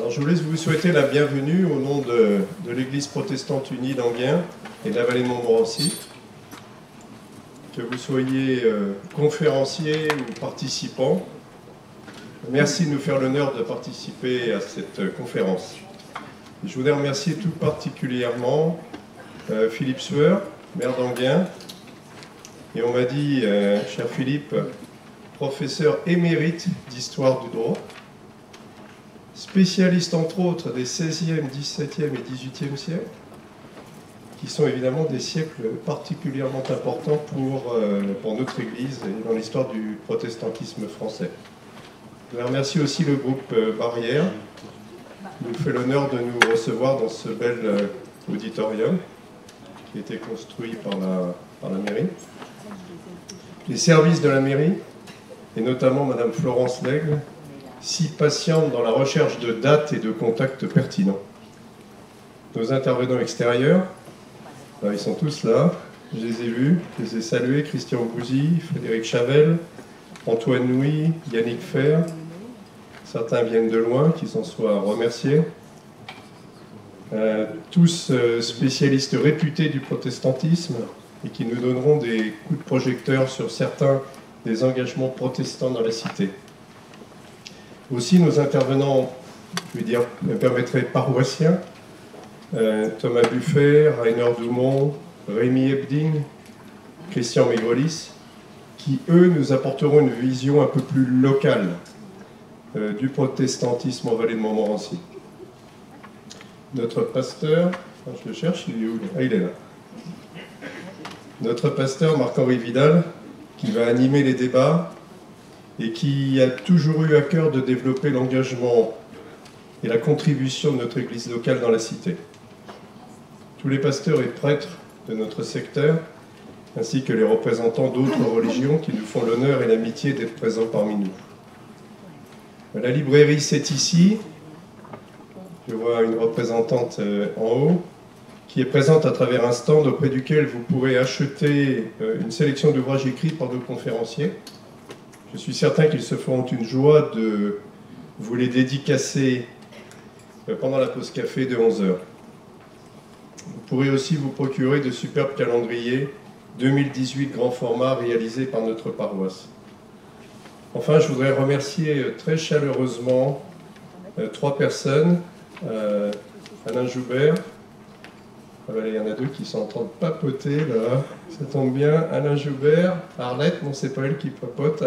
Alors, je voulais vous souhaiter la bienvenue au nom de l'Église protestante unie d'Enghien et de la vallée de Montmorency. Que vous soyez conférencier ou participant, merci de nous faire l'honneur de participer à cette conférence. Je voudrais remercier tout particulièrement Philippe Sueur, maire d'Enghien, et on m'a dit, cher Philippe, professeur émérite d'histoire du droit, spécialiste entre autres des 16e, 17e et 18e siècles, qui sont évidemment des siècles particulièrement importants pour notre Église et dans l'histoire du protestantisme français. Je remercie aussi le groupe Barrière, qui nous fait l'honneur de nous recevoir dans ce bel auditorium qui a été construit par la mairie. Les services de la mairie, et notamment Madame Florence Lègle, si patiente dans la recherche de dates et de contacts pertinents. Nos intervenants extérieurs, ils sont tous là, je les ai vus, je les ai salués, Christian Bouzy, Frédéric Chavel, Antoine Nouy, Yannick Fer, certains viennent de loin, qu'ils en soient remerciés. Tous spécialistes réputés du protestantisme et qui nous donneront des coups de projecteur sur certains des engagements protestants dans la cité. Aussi nos intervenants, je vais dire, me permettraient paroissiens, Thomas Buffet, Rainer Doumont, Rémi Ebding, Christian Mégrelis, qui eux nous apporteront une vision un peu plus locale du protestantisme en vallée de Montmorency. Notre pasteur, je le cherche, il est où? Ah, il est là. Notre pasteur Marc-Henri Vidal, qui va animer les débats et qui a toujours eu à cœur de développer l'engagement et la contribution de notre Église locale dans la cité. Tous les pasteurs et prêtres de notre secteur, ainsi que les représentants d'autres religions qui nous font l'honneur et l'amitié d'être présents parmi nous. La librairie c'est ici, je vois une représentante en haut, qui est présente à travers un stand auprès duquel vous pourrez acheter une sélection d'ouvrages écrits par nos conférenciers. Je suis certain qu'ils se feront une joie de vous les dédicacer pendant la pause café de 11h. Vous pourrez aussi vous procurer de superbes calendriers 2018 grand format réalisés par notre paroisse. Enfin, je voudrais remercier très chaleureusement 3 personnes. Alain Joubert, il y en a 2 qui sont en train de papoter là, ça tombe bien, Alain Joubert, Arlette, non c'est pas elle qui papote,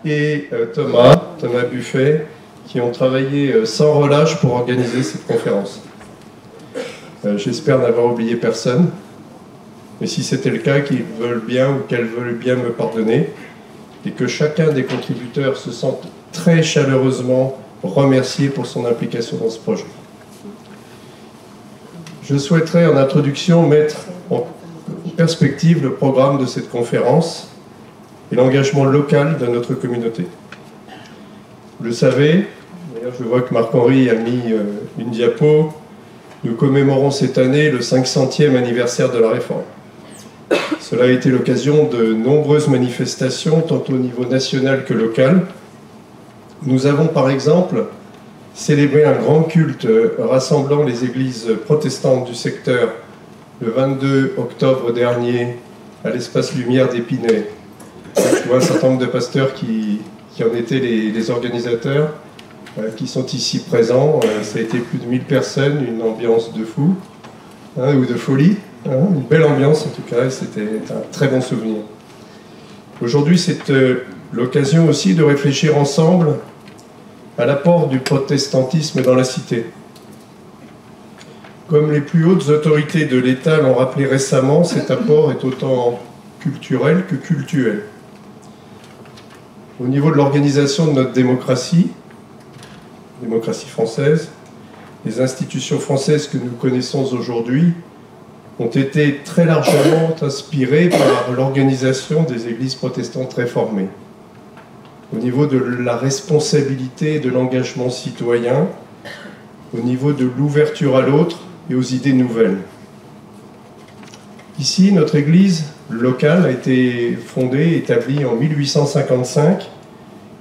et Thomas Buffet, qui ont travaillé sans relâche pour organiser cette conférence. J'espère n'avoir oublié personne, mais si c'était le cas, qu'ils veulent bien ou qu'elles veulent bien me pardonner, et que chacun des contributeurs se sente très chaleureusement remercié pour son implication dans ce projet. Je souhaiterais en introduction mettre en perspective le programme de cette conférence et l'engagement local de notre communauté. Vous le savez, d'ailleurs je vois que Marc-Henri a mis une diapo, nous commémorons cette année le 500e anniversaire de la Réforme. Cela a été l'occasion de nombreuses manifestations, tant au niveau national que local. Nous avons par exemple célébré un grand culte rassemblant les églises protestantes du secteur le 22 octobre dernier à l'espace Lumière d'Épinay. Je vois un certain nombre de pasteurs qui en étaient les organisateurs, qui sont ici présents. Ça a été plus de 1000 personnes, une ambiance de fou, ou de folie, une belle ambiance en tout cas, et c'était un très bon souvenir. Aujourd'hui, c'est l'occasion aussi de réfléchir ensemble à l'apport du protestantisme dans la cité. Comme les plus hautes autorités de l'État l'ont rappelé récemment, cet apport est autant culturel que cultuel. Au niveau de l'organisation de notre démocratie française, les institutions françaises que nous connaissons aujourd'hui ont été très largement inspirées par l'organisation des églises protestantes réformées. Au niveau de la responsabilité et de l'engagement citoyen, au niveau de l'ouverture à l'autre et aux idées nouvelles. Ici, notre église locale a été fondée, établie en 1855,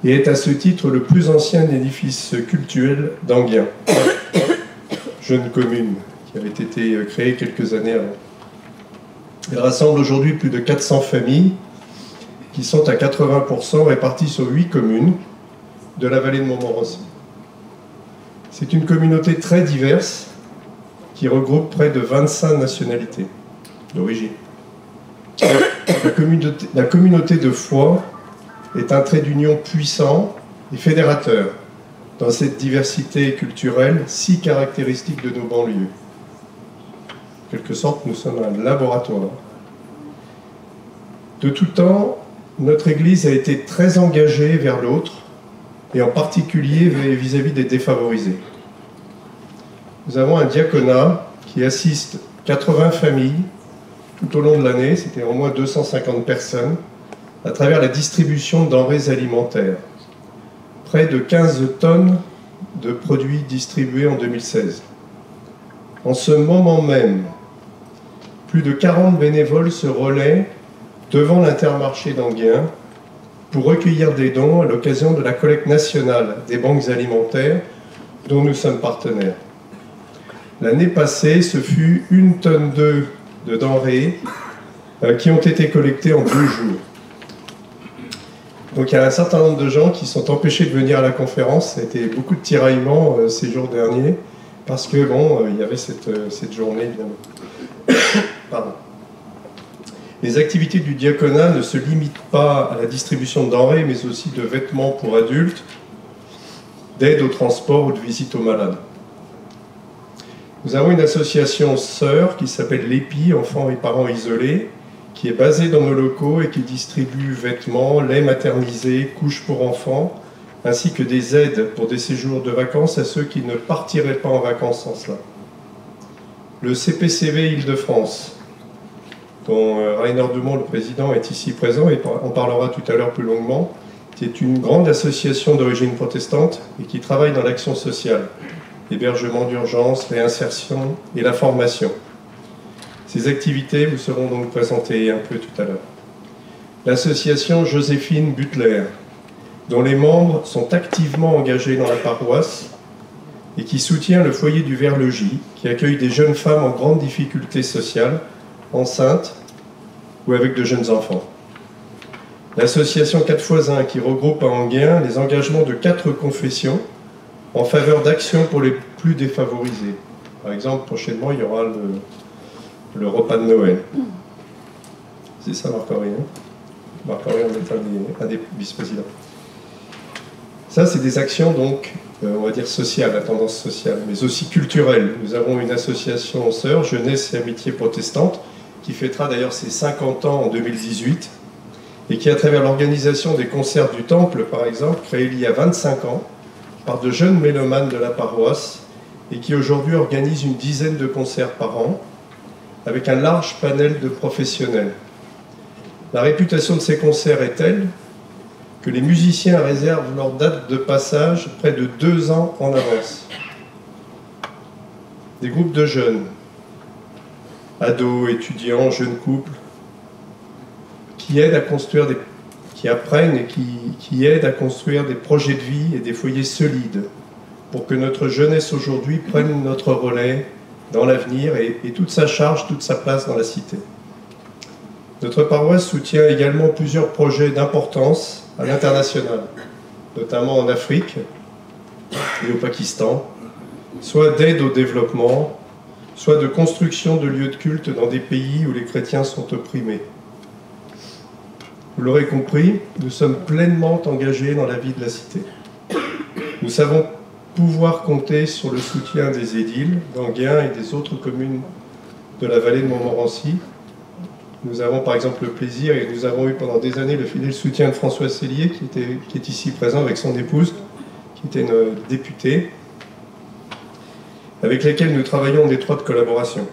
et est à ce titre le plus ancien édifice cultuel d'Enghien, jeune commune qui avait été créée quelques années avant. Elle rassemble aujourd'hui plus de 400 familles qui sont à 80% réparties sur 8 communes de la vallée de Montmorency. C'est une communauté très diverse qui regroupe près de 25 nationalités d'origine. La communauté de foi est un trait d'union puissant et fédérateur dans cette diversité culturelle si caractéristique de nos banlieues. En quelque sorte, nous sommes un laboratoire. De tout temps, notre Église a été très engagée vers l'autre, et en particulier vis-à-vis des défavorisés. Nous avons un diaconat qui assiste 80 familles tout au long de l'année, c'était au moins 250 personnes, à travers la distribution de denrées alimentaires. Près de 15 tonnes de produits distribués en 2016. En ce moment même, plus de 40 bénévoles se relaient devant l'Intermarché d'Enghien pour recueillir des dons à l'occasion de la collecte nationale des banques alimentaires dont nous sommes partenaires. L'année passée, ce fut 1,2 tonne de denrées qui ont été collectées en 2 jours. Donc il y a un certain nombre de gens qui sont empêchés de venir à la conférence. Ça a été beaucoup de tiraillements ces jours derniers, parce que bon, il y avait cette journée, évidemment. Pardon. Les activités du diaconat ne se limitent pas à la distribution de denrées, mais aussi de vêtements pour adultes, d'aide au transport ou de visite aux malades. Nous avons une association sœur qui s'appelle l'EPI, Enfants et Parents Isolés, qui est basée dans nos locaux et qui distribue vêtements, lait maternisé, couches pour enfants, ainsi que des aides pour des séjours de vacances à ceux qui ne partiraient pas en vacances sans cela. Le CPCV Île-de-France, dont Rainer Dumont, le président, est ici présent et on parlera tout à l'heure plus longuement, qui est une grande association d'origine protestante et qui travaille dans l'action sociale, l'hébergement d'urgence, réinsertion et la formation. Ces activités vous seront donc présentées un peu tout à l'heure. L'association Joséphine Butler, dont les membres sont activement engagés dans la paroisse et qui soutient le foyer du Vert-le-Gy, qui accueille des jeunes femmes en grande difficulté sociale, enceintes ou avec de jeunes enfants. L'association 4 x 1 qui regroupe à Enghien les engagements de 4 confessions en faveur d'actions pour les plus défavorisés. Par exemple, prochainement, il y aura le repas de Noël. C'est ça, Marc-Henri, hein? Marc-Henri, on est un des vice-présidents. Ça, c'est des actions, donc, on va dire sociales, à tendance sociale, mais aussi culturelles. Nous avons une association sœur, Jeunesse et Amitié Protestante, qui fêtera d'ailleurs ses 50 ans en 2018, et qui, à travers l'organisation des concerts du Temple, par exemple, créé il y a 25 ans, par de jeunes mélomanes de la paroisse, et qui aujourd'hui organise une dizaine de concerts par an, avec un large panel de professionnels. La réputation de ces concerts est telle que les musiciens réservent leur date de passage près de 2 ans en avance. Des groupes de jeunes, ados, étudiants, jeunes couples, qui aident à construire qui apprennent et qui aident à construire des projets de vie et des foyers solides pour que notre jeunesse aujourd'hui prenne notre relais dans l'avenir et toute sa charge, toute sa place dans la cité. Notre paroisse soutient également plusieurs projets d'importance à l'international, notamment en Afrique et au Pakistan, soit d'aide au développement, soit de construction de lieux de culte dans des pays où les chrétiens sont opprimés. Vous l'aurez compris, nous sommes pleinement engagés dans la vie de la cité. Nous savons pouvoir compter sur le soutien des édiles d'Enghien et des autres communes de la vallée de Montmorency. Nous avons par exemple le plaisir, et nous avons eu pendant des années le fidèle soutien de François Sellier, qui est ici présent avec son épouse, qui était une députée, avec lesquels nous travaillons en étroite collaboration.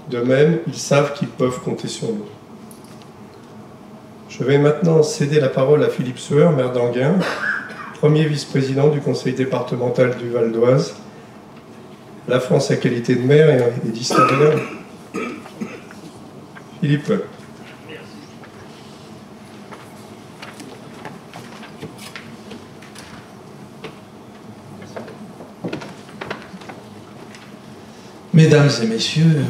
De même, ils savent qu'ils peuvent compter sur nous. Je vais maintenant céder la parole à Philippe Sueur, maire d'Enghien, premier vice-président du conseil départemental du Val d'Oise, la France à qualité de maire et d'historien. Philippe. Mesdames et messieurs,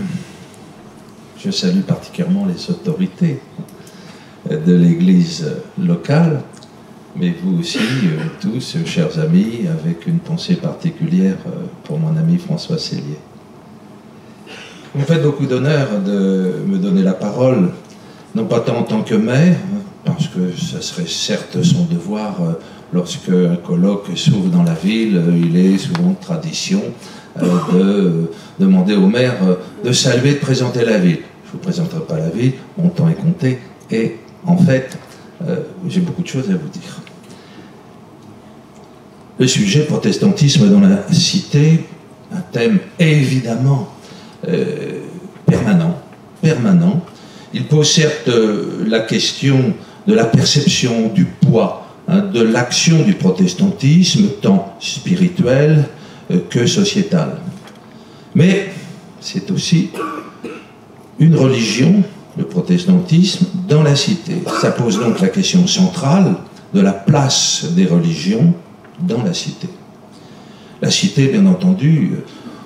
je salue particulièrement les autorités de l'Église locale, mais vous aussi, tous, chers amis, avec une pensée particulière pour mon ami François Sellier. Vous me faites beaucoup d'honneur de me donner la parole, non pas tant en tant que maire, parce que ce serait certes son devoir lorsque un colloque s'ouvre dans la ville, il est souvent de tradition de demander au maire de saluer, de présenter la ville. Je ne vous présenterai pas la ville, mon temps est compté, et en fait, j'ai beaucoup de choses à vous dire. Le sujet protestantisme dans la cité, un thème évidemment permanent. Il pose certes la question de la perception du poids, de l'action du protestantisme, tant spirituel que sociétal. Mais c'est aussi une religion, le protestantisme, dans la cité. Ça pose donc la question centrale de la place des religions dans la cité. La cité, bien entendu,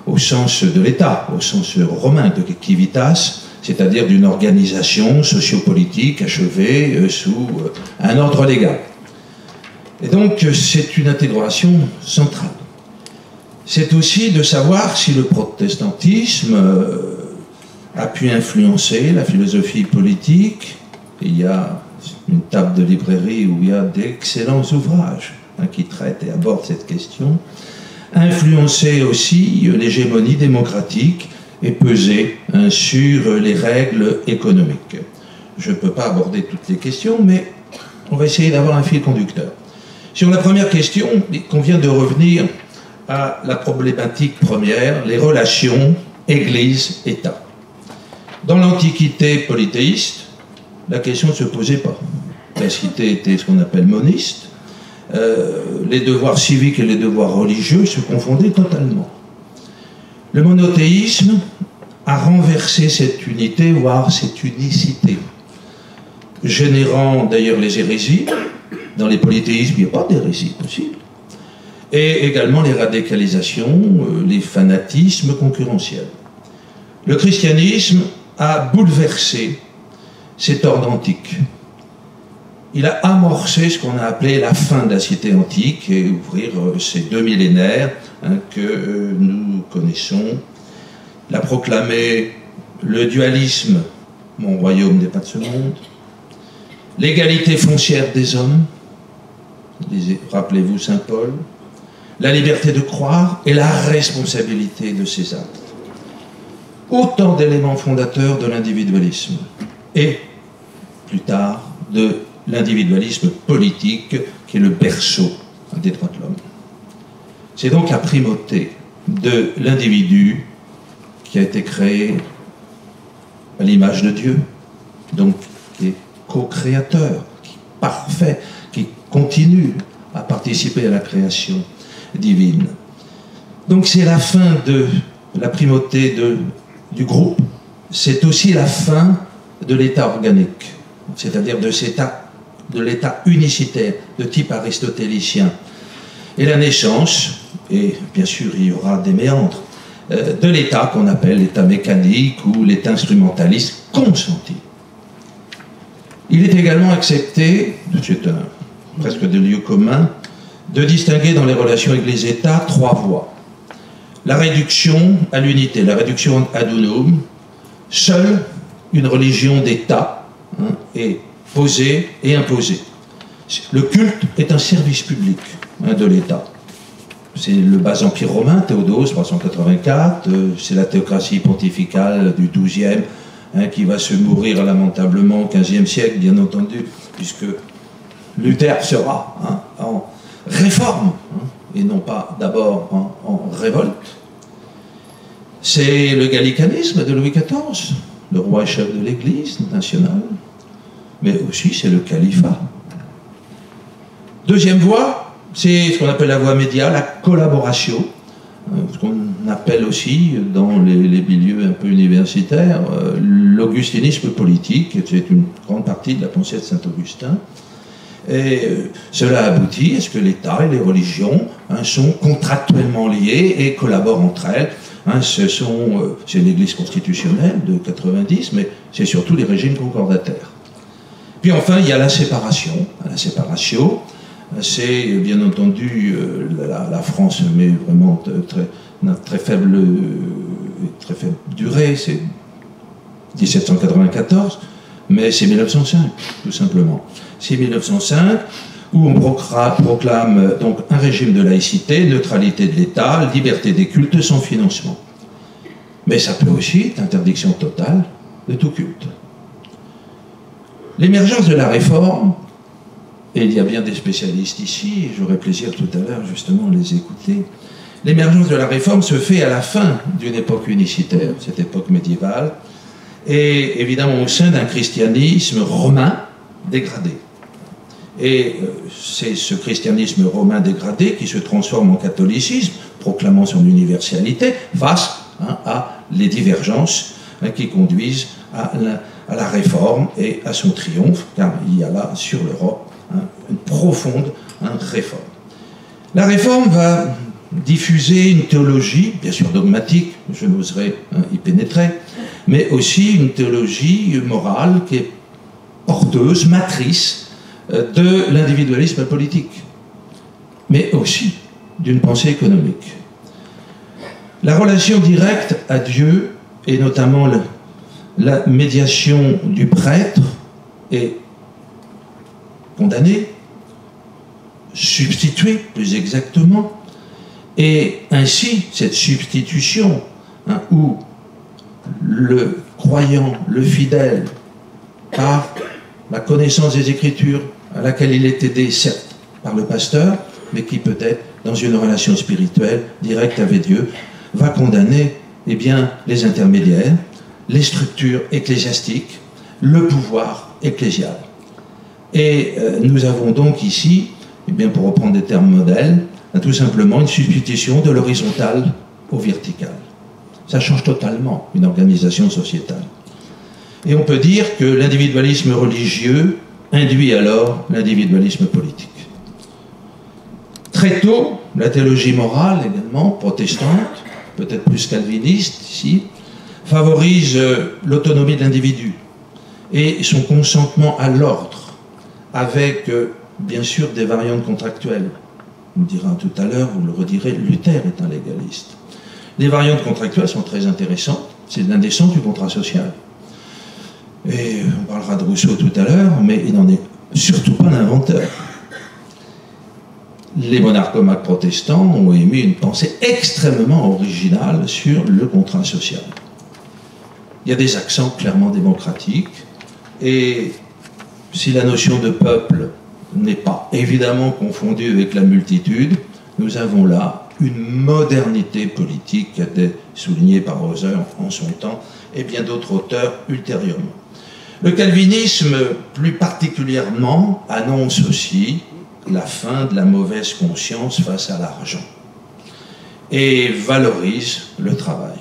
au sens de l'État, au sens romain de civitas, c'est-à-dire d'une organisation sociopolitique achevée sous un ordre légal. Et donc, c'est une intégration centrale. C'est aussi de savoir si le protestantisme a pu influencer la philosophie politique. Il y a une table de librairie où il y a d'excellents ouvrages qui traitent et abordent cette question. Influencer aussi l'hégémonie démocratique et peser sur les règles économiques. Je ne peux pas aborder toutes les questions, mais on va essayer d'avoir un fil conducteur. Sur la première question, il convient de revenir à la problématique première, les relations Église-État. Dans l'Antiquité polythéiste, la question ne se posait pas. La cité était ce qu'on appelle moniste. Les devoirs civiques et les devoirs religieux se confondaient totalement. Le monothéisme a renversé cette unité, voire cette unicité, générant d'ailleurs les hérésies. Dans les polythéismes, il n'y a pas d'hérésie possible. Et également les radicalisations, les fanatismes concurrentiels. Le christianisme a bouleversé cet ordre antique. Il a amorcé ce qu'on a appelé la fin de la cité antique et ouvrir ces 2 millénaires que nous connaissons. Il a proclamé le dualisme, mon royaume n'est pas de ce monde, l'égalité foncière des hommes, rappelez-vous Saint Paul, la liberté de croire et la responsabilité de ses actes. Autant d'éléments fondateurs de l'individualisme et, plus tard, de l'individualisme politique qui est le berceau des droits de l'homme. C'est donc la primauté de l'individu qui a été créé à l'image de Dieu, donc qui est co-créateur, qui est parfait, qui continue à participer à la création divine. Donc c'est la fin de la primauté du groupe, c'est aussi la fin de l'État organique, c'est-à-dire de l'État unicitaire, de type aristotélicien. Et la naissance, et bien sûr il y aura des méandres, de l'État qu'on appelle l'État mécanique ou l'État instrumentaliste consenti. Il est également accepté, c'est presque de lieu commun, de distinguer dans les relations Église-État 3 voies. La réduction à l'unité, la réduction ad unum, seule une religion d'État est posée et imposée. Le culte est un service public de l'État. C'est le bas empire romain, Théodose, 384, c'est la théocratie pontificale du XIIe qui va se mourir lamentablement au XVe siècle, bien entendu, puisque Luther sera en réforme, et non pas d'abord en révolte. C'est le gallicanisme de Louis XIV, le roi et chef de l'Église nationale, mais aussi c'est le califat. Deuxième voie, c'est ce qu'on appelle la voie média, la collaboration, ce qu'on appelle aussi dans les milieux un peu universitaires l'augustinisme politique, c'est une grande partie de la pensée de Saint-Augustin. Et cela aboutit à ce que l'État et les religions sont contractuellement liées et collaborent entre elles Hein, c'est l'Église constitutionnelle de 90, mais c'est surtout les régimes concordataires. Puis enfin, il y a la séparation. La séparation, c'est bien entendu la France, mais vraiment très faible durée, c'est 1794, mais c'est 1905, tout simplement. C'est 1905 où on proclame donc un régime de laïcité, neutralité de l'État, liberté des cultes sans financement. Mais ça peut aussi être interdiction totale de tout culte. L'émergence de la réforme, et il y a bien des spécialistes ici, et j'aurai plaisir tout à l'heure justement de les écouter, l'émergence de la réforme se fait à la fin d'une époque unicitaire, cette époque médiévale, et évidemment au sein d'un christianisme romain dégradé. Et c'est ce christianisme romain dégradé qui se transforme en catholicisme, proclamant son universalité, face à les divergences qui conduisent à la réforme et à son triomphe, car il y a là sur l'Europe une profonde réforme. La réforme va diffuser une théologie, bien sûr dogmatique, je n'oserais y pénétrer, mais aussi une théologie morale qui est porteuse, matrice de l'individualisme politique, mais aussi d'une pensée économique. La relation directe à Dieu, et notamment la médiation du prêtre, est condamnée, substituée plus exactement, et ainsi cette substitution où le croyant, le fidèle, par la connaissance des Écritures, à laquelle il est aidé, certes, par le pasteur, mais qui peut être dans une relation spirituelle directe avec Dieu, va condamner les intermédiaires, les structures ecclésiastiques, le pouvoir ecclésial. Et nous avons donc ici, pour reprendre des termes modèles, tout simplement une substitution de l'horizontal au vertical. Ça change totalement une organisation sociétale. Et on peut dire que l'individualisme religieux induit alors l'individualisme politique. Très tôt, la théologie morale également, protestante, peut-être plus calviniste ici, favorise l'autonomie de l'individu et son consentement à l'ordre, avec bien sûr des variantes contractuelles. On dira tout à l'heure, vous le redirez, Luther est un légaliste. Les variantes contractuelles sont très intéressantes, c'est l'indécence du contrat social. Et on parlera de Rousseau tout à l'heure, mais il n'en est surtout pas l'inventeur. Les monarchomaques protestants ont émis une pensée extrêmement originale sur le contrat social. Il y a des accents clairement démocratiques, et si la notion de peuple n'est pas évidemment confondue avec la multitude, nous avons là une modernité politique qui a été soulignée par Hauser en son temps et bien d'autres auteurs ultérieurement. Le calvinisme, plus particulièrement, annonce aussi la fin de la mauvaise conscience face à l'argent et valorise le travail.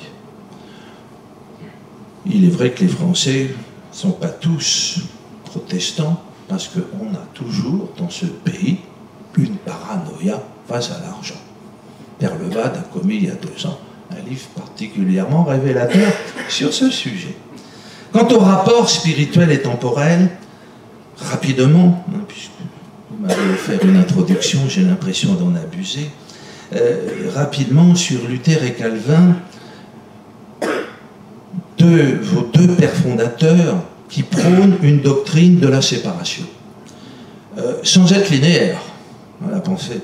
Il est vrai que les Français ne sont pas tous protestants parce qu'on a toujours dans ce pays une paranoïa face à l'argent. Père Levade a commis il y a 2 ans un livre particulièrement révélateur sur ce sujet. Quant au rapport spirituel et temporel, rapidement, puisque vous m'avez offert une introduction, j'ai l'impression d'en abuser, rapidement sur Luther et Calvin, vos deux pères fondateurs qui prônent une doctrine de la séparation, sans être linéaire. La pensée,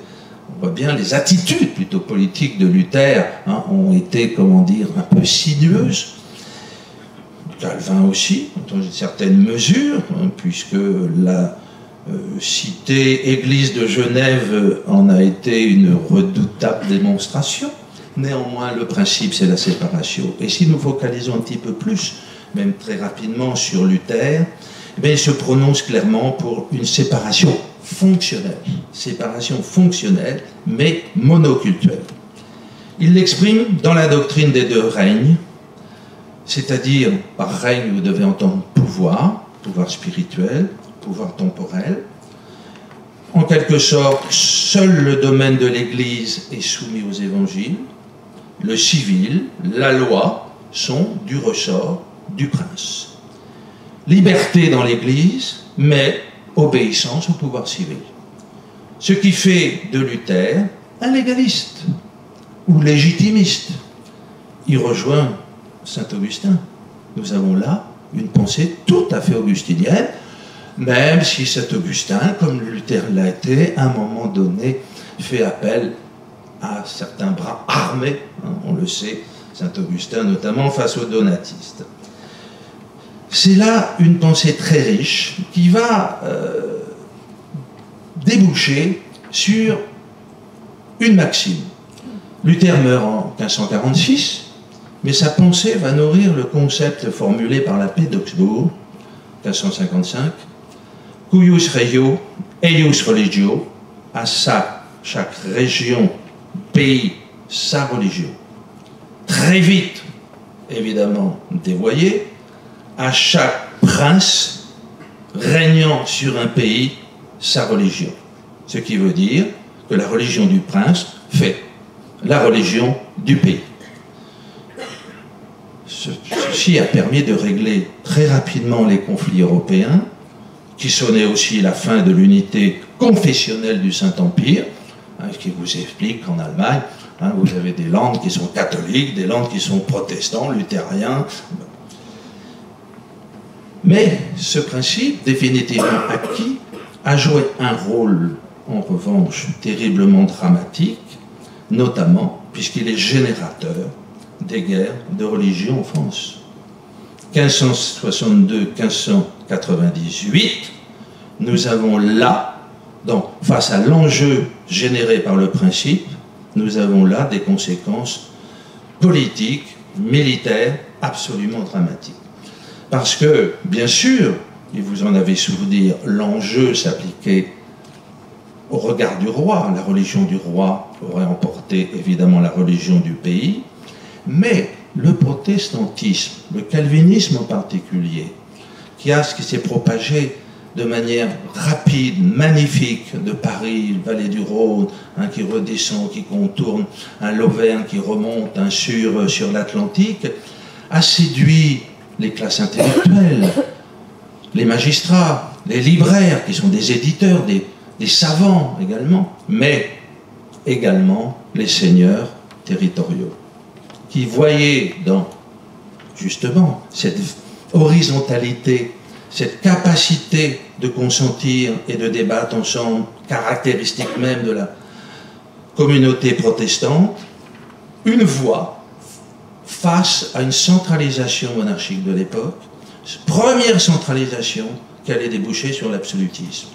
on voit bien les attitudes plutôt politiques de Luther ont été, comment dire, un peu sinueuses. Calvin aussi, dans une certaine mesure, puisque la cité Église de Genève en a été une redoutable démonstration. Néanmoins, le principe, c'est la séparation. Et si nous focalisons un petit peu plus, même très rapidement, sur Luther, il se prononce clairement pour une séparation fonctionnelle, mais monoculturelle. Il l'exprime dans la doctrine des 2 règnes, c'est-à-dire, par règne, vous devez entendre pouvoir spirituel, pouvoir temporel. En quelque sorte, seul le domaine de l'Église est soumis aux évangiles, le civil, la loi sont du ressort du prince. Liberté dans l'Église, mais obéissance au pouvoir civil. Ce qui fait de Luther un légaliste ou légitimiste. Il rejoint saint Augustin. Nous avons là une pensée tout à fait augustinienne, même si saint Augustin, comme Luther l'a été, à un moment donné, fait appel à certains bras armés, hein, on le sait, saint Augustin notamment face aux donatistes. C'est là une pensée très riche qui va déboucher sur une maxime. Luther meurt en 1546, mais sa pensée va nourrir le concept formulé par la paix d'Augsbourg, 1555, cuius regio, eius religio, à chaque région, pays, sa religion. Très vite, évidemment, dévoyé, à chaque prince régnant sur un pays, sa religion. Ce qui veut dire que la religion du prince fait la religion du pays. Ceci a permis de régler très rapidement les conflits européens, qui sonnaient aussi la fin de l'unité confessionnelle du Saint-Empire, hein, ce qui vous explique qu'en Allemagne, hein, vous avez des landes qui sont catholiques, des landes qui sont protestants, luthériens. Mais ce principe, définitivement acquis, a joué un rôle, en revanche, terriblement dramatique, notamment puisqu'il est générateur des guerres de religion en France. 1562-1598, nous avons là, face à l'enjeu généré par le principe, nous avons là des conséquences politiques, militaires, absolument dramatiques. Parce que, bien sûr, et vous en avez souvenir, l'enjeu s'appliquait au regard du roi. La religion du roi aurait emporté évidemment la religion du pays, mais le protestantisme, le calvinisme en particulier, qui s'est propagé de manière rapide, magnifique, de Paris, vallée du Rhône, hein, qui redescend, qui contourne, l'Auvergne qui remonte sur l'Atlantique, a séduit les classes intellectuelles, les magistrats, les libraires, qui sont des éditeurs, des savants également, mais également les seigneurs territoriaux, qui voyaient dans, justement, cette horizontalité, cette capacité de consentir et de débattre ensemble, caractéristique même de la communauté protestante, une voie face à une centralisation monarchique de l'époque, première centralisation qui allait déboucher sur l'absolutisme.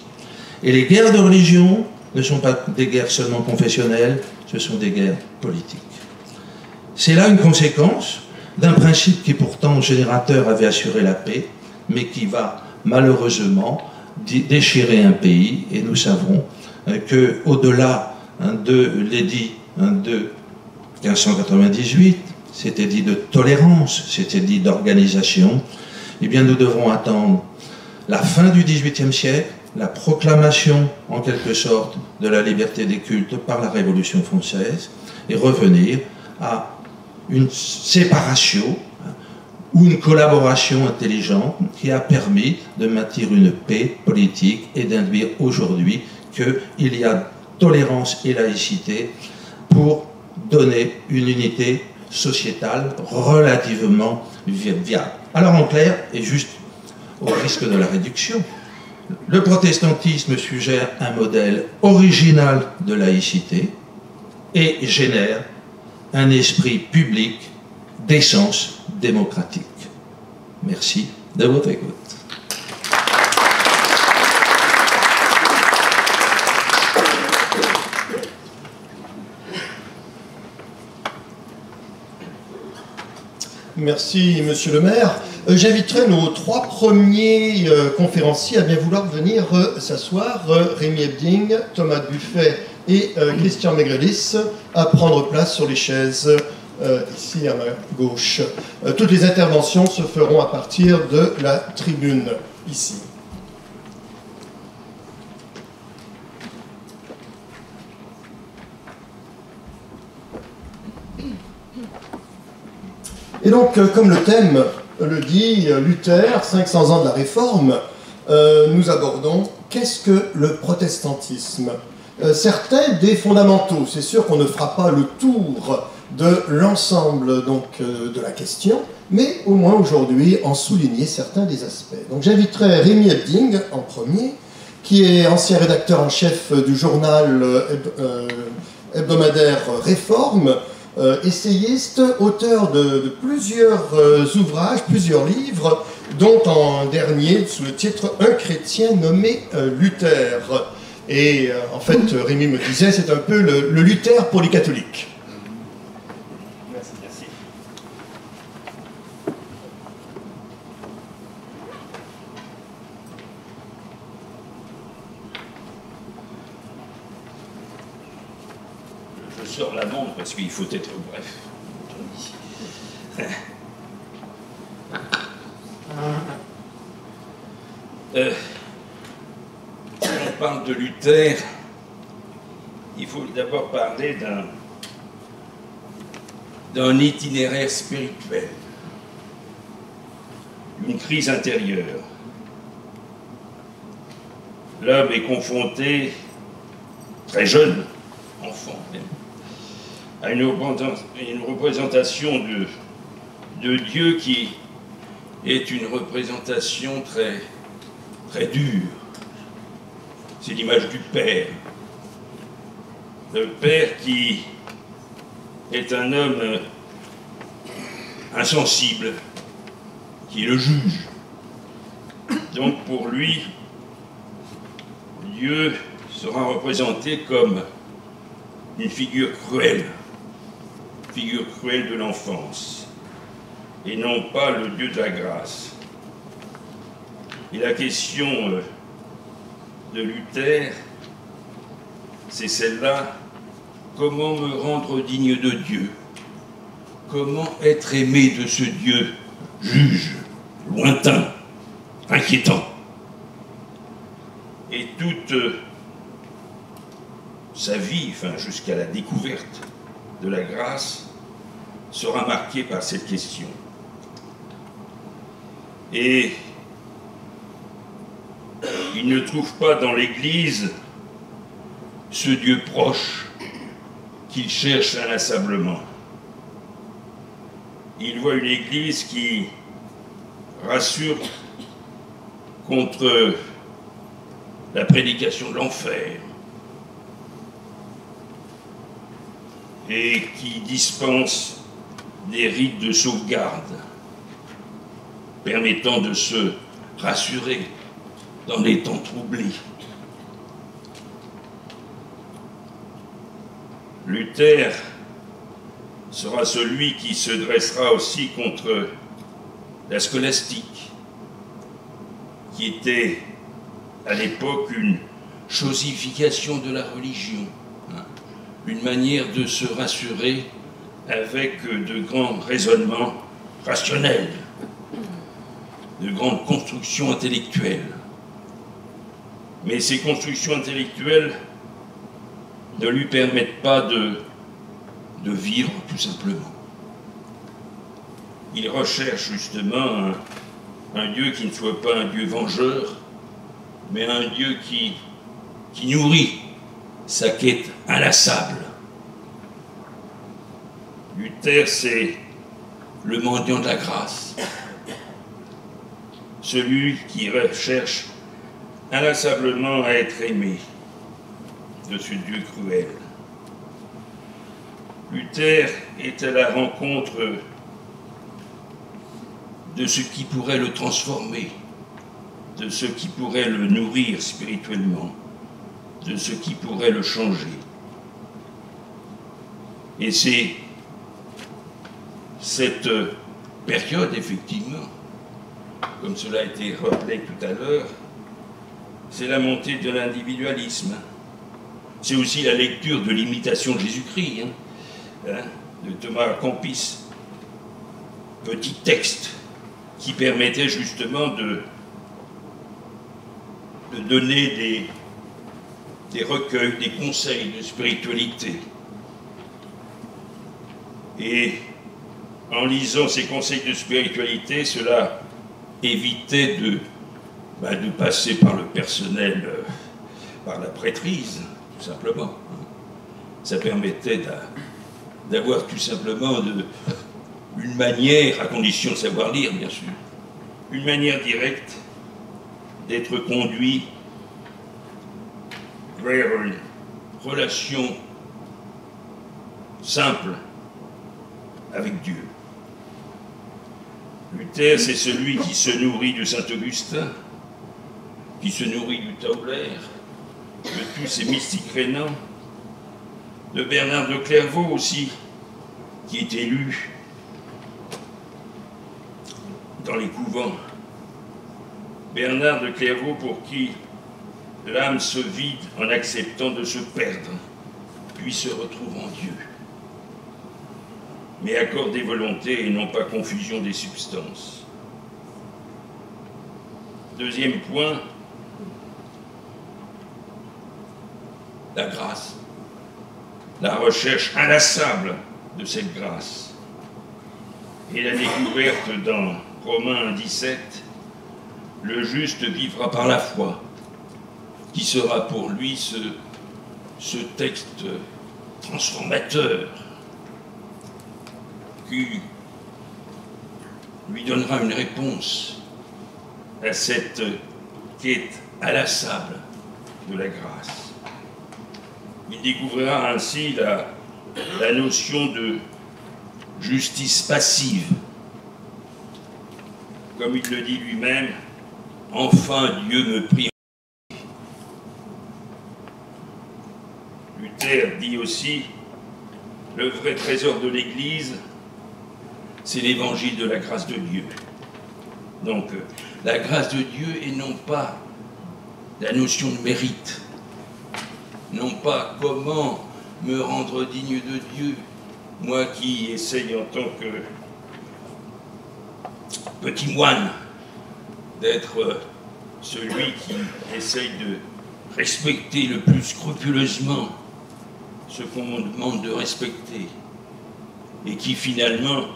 Et les guerres de religion ne sont pas des guerres seulement confessionnelles, ce sont des guerres politiques. C'est là une conséquence d'un principe qui pourtant, générateur, avait assuré la paix, mais qui va malheureusement déchirer un pays, et nous savons qu'au-delà de l'édit de 1598, c'était dit de tolérance, c'était dit d'organisation, eh bien nous devrons attendre la fin du XVIIIe siècle, la proclamation en quelque sorte de la liberté des cultes par la Révolution française, et revenir à une séparation ou une collaboration intelligente qui a permis de maintenir une paix politique et d'induire aujourd'hui qu'il y a tolérance et laïcité pour donner une unité sociétale relativement viable. Alors en clair, et juste au risque de la réduction, le protestantisme suggère un modèle original de laïcité et génère un esprit public d'essence démocratique. Merci de votre écoute. Merci, monsieur le maire. J'inviterai nos trois premiers conférenciers à bien vouloir venir s'asseoir. Rémi Ebding, Thomas Buffet et Christian Maigrelis à prendre place sur les chaises ici à ma gauche. Toutes les interventions se feront à partir de la tribune ici. Et donc, comme le thème le dit, Luther, 500 ans de la Réforme, nous abordons qu'est-ce que le protestantisme. Certains des fondamentaux, c'est sûr qu'on ne fera pas le tour de l'ensemble donc de la question, mais au moins aujourd'hui en souligner certains des aspects. Donc j'inviterai Rémi Hebding en premier, qui est ancien rédacteur en chef du journal hebdomadaire Réforme, essayiste, auteur de plusieurs ouvrages, plusieurs livres, dont un dernier sous le titre « Un chrétien nommé Luther ». Et en fait, Rémi me disait, c'est un peu le Luther pour les catholiques. Merci, merci. Je sors la montre parce qu'il faut être bref. Si on parle de Luther, il faut d'abord parler d'un itinéraire spirituel, une crise intérieure. L'homme est confronté, très jeune, enfant même, à une représentation de Dieu qui est une représentation très, très dure. C'est l'image du Père. Le Père qui est un homme insensible, qui le juge. Donc pour lui, Dieu sera représenté comme une figure cruelle de l'enfance, et non pas le Dieu de la grâce. Et la question de Luther, c'est celle-là: comment me rendre digne de Dieu? Comment être aimé de ce Dieu juge, lointain, inquiétant? Et toute sa vie, enfin jusqu'à la découverte de la grâce, sera marquée par cette question. Et il ne trouve pas dans l'Église ce Dieu proche qu'il cherche inlassablement. Il voit une Église qui rassure contre la prédication de l'enfer et qui dispense des rites de sauvegarde permettant de se rassurer dans des temps troublés. Luther sera celui qui se dressera aussi contre la scolastique, qui était à l'époque une chosification de la religion, une manière de se rassurer avec de grands raisonnements rationnels, de grandes constructions intellectuelles. Mais ces constructions intellectuelles ne lui permettent pas de vivre, tout simplement. Il recherche justement un Dieu qui ne soit pas un Dieu vengeur, mais un Dieu qui nourrit sa quête inlassable. Luther, c'est le mendiant de la grâce, celui qui recherche inlassablement à être aimé de ce Dieu cruel. Luther est à la rencontre de ce qui pourrait le transformer, de ce qui pourrait le nourrir spirituellement, de ce qui pourrait le changer. Et c'est cette période, effectivement, comme cela a été rappelé tout à l'heure, c'est la montée de l'individualisme. C'est aussi la lecture de l'imitation de Jésus-Christ, de Thomas à Kempis. Petit texte qui permettait justement de donner des recueils, des conseils de spiritualité. Et en lisant ses conseils de spiritualité, cela évitait de passer par le personnel, par la prêtrise, tout simplement. Ça permettait d'avoir tout simplement une manière, à condition de savoir lire, bien sûr, une manière directe d'être conduit vers une relation simple avec Dieu. Luther, c'est celui qui se nourrit de Saint-Augustin, qui se nourrit du Tauler, de tous ces mystiques rénants, de Bernard de Clairvaux aussi, qui est élu dans les couvents. Bernard de Clairvaux pour qui l'âme se vide en acceptant de se perdre, puis se retrouve en Dieu. Mais accord des volontés et non pas confusion des substances. Deuxième point, la grâce. La recherche inlassable de cette grâce. Et la découverte dans Romains 17, le juste vivra par la foi, qui sera pour lui ce texte transformateur, qui lui donnera une réponse à cette quête inlassable de la grâce. Il découvrira ainsi la notion de justice passive. Comme il le dit lui-même, « Enfin Dieu me prie ». Luther dit aussi, le vrai trésor de l'Église, c'est l'évangile de la grâce de Dieu. Donc, la grâce de Dieu et non pas la notion de mérite. Non pas comment me rendre digne de Dieu, moi qui essaye en tant que petit moine d'être celui qui essaye de respecter le plus scrupuleusement ce qu'on me demande de respecter et qui finalement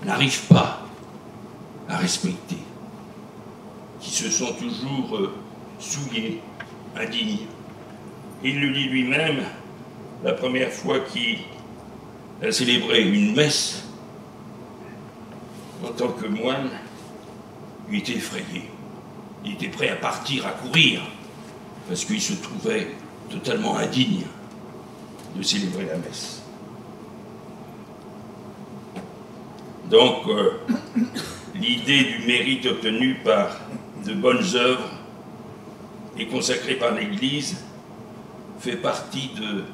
n'arrive pas à respecter, qui se sent toujours souillés, indignes. Il le dit lui-même, la première fois qu'il a célébré une messe en tant que moine, il était effrayé. Il était prêt à partir, à courir, parce qu'il se trouvait totalement indigne de célébrer la messe. Donc, l'idée du mérite obtenu par de bonnes œuvres et consacré par l'Église fait partie de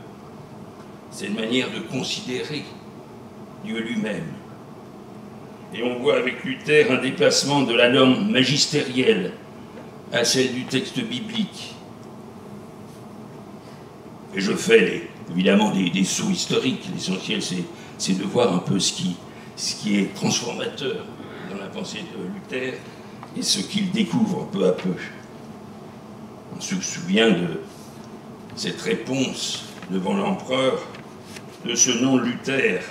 cette manière de considérer Dieu lui-même. Et on voit avec Luther un déplacement de la norme magistérielle à celle du texte biblique. Et je fais évidemment des sauts historiques. L'essentiel, c'est de voir un peu ce qui est transformateur dans la pensée de Luther et ce qu'il découvre peu à peu. On se souvient de cette réponse devant l'empereur de ce nom Luther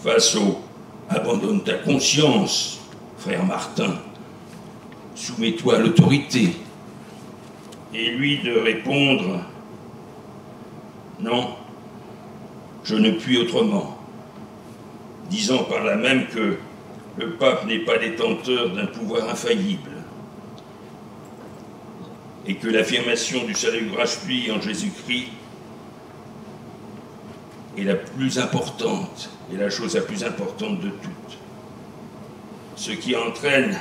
face au « abandonne ta conscience, frère Martin, soumets-toi à l'autorité », et lui de répondre « non, je ne puis autrement », disant par là même que le pape n'est pas détenteur d'un pouvoir infaillible et que l'affirmation du salut gratuit en Jésus-Christ est la plus importante et la chose la plus importante de toutes. Ce qui entraîne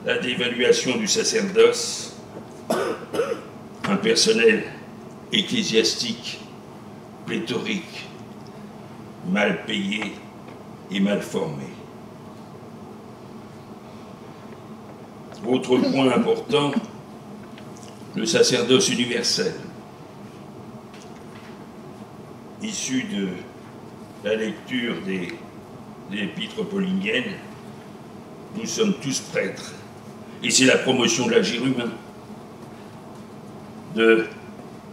la dévaluation du sacerdoce, un personnel ecclésiastique pléthorique, mal payé et mal formé. Autre point important, le sacerdoce universel. Issu de la lecture des épîtres pauliniennes, nous sommes tous prêtres. Et c'est la promotion de l'agir humain, de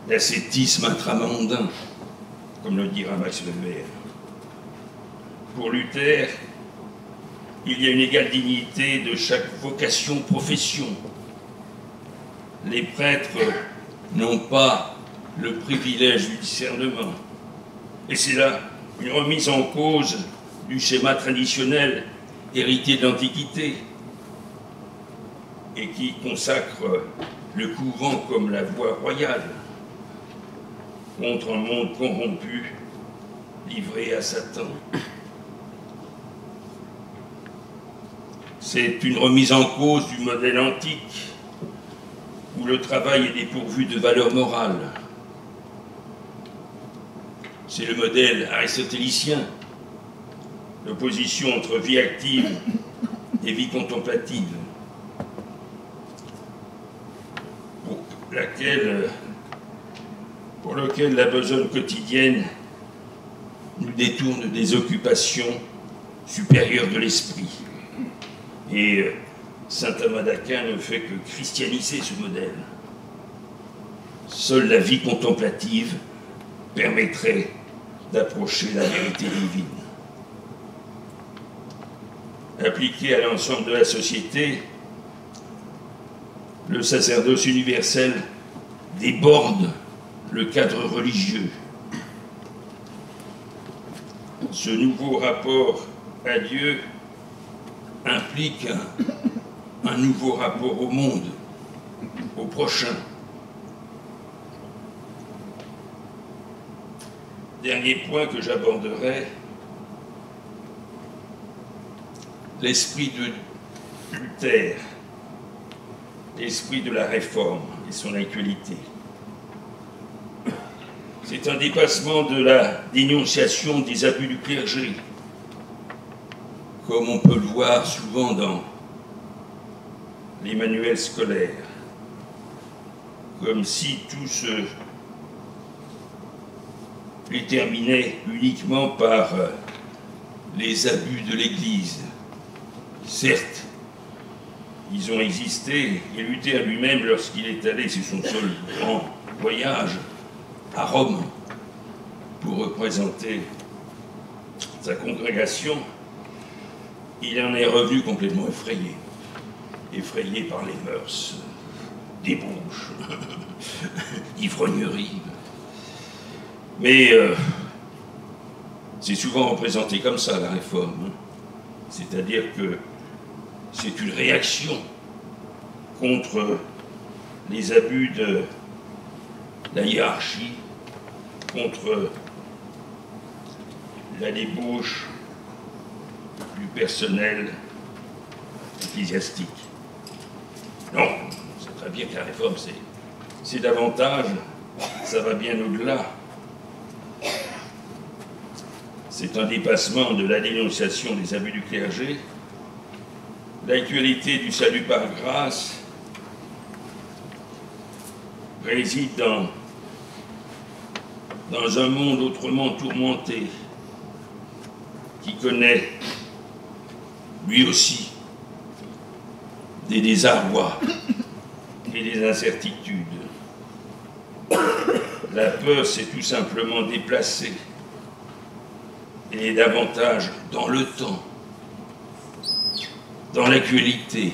l'ascétisme intramondain, comme le dira Max Weber. Pour Luther, il y a une égale dignité de chaque vocation-profession. Les prêtres n'ont pas le privilège du discernement. Et c'est là une remise en cause du schéma traditionnel hérité de l'Antiquité et qui consacre le couvent comme la voie royale contre un monde corrompu, livré à Satan. C'est une remise en cause du modèle antique où le travail est dépourvu de valeur morale. C'est le modèle aristotélicien, l'opposition entre vie active et vie contemplative, pour lequel la besogne quotidienne nous détourne des occupations supérieures de l'esprit. Et saint Thomas d'Aquin ne fait que christianiser ce modèle. Seule la vie contemplative permettrait d'approcher la vérité divine. Appliqué à l'ensemble de la société, le sacerdoce universel déborde le cadre religieux. Ce nouveau rapport à Dieu implique un nouveau rapport au monde, au prochain. Dernier point que j'aborderai, l'esprit de Luther, l'esprit de la réforme et son actualité. C'est un dépassement de la dénonciation des abus du clergé, comme on peut le voir souvent dans les manuels scolaires, comme si tout se déterminait uniquement par les abus de l'Église. Certes, ils ont existé, et Luther lui-même, lorsqu'il est allé, c'est son seul grand voyage, à Rome, pour représenter sa congrégation, il en est revenu complètement effrayé. Effrayé par les mœurs, débauche, ivrognerie. Mais c'est souvent représenté comme ça, la réforme. Hein. C'est-à-dire que c'est une réaction contre les abus de la hiérarchie, contre la débauche du personnel ecclésiastique. Non, c'est très bien que la réforme, c'est davantage, ça va bien au-delà. C'est un dépassement de la dénonciation des abus du clergé. L'actualité du salut par grâce réside dans un monde autrement tourmenté, qui connaît, lui aussi, des désarrois et des incertitudes. La peur s'est tout simplement déplacée et est davantage dans le temps, dans l'actualité,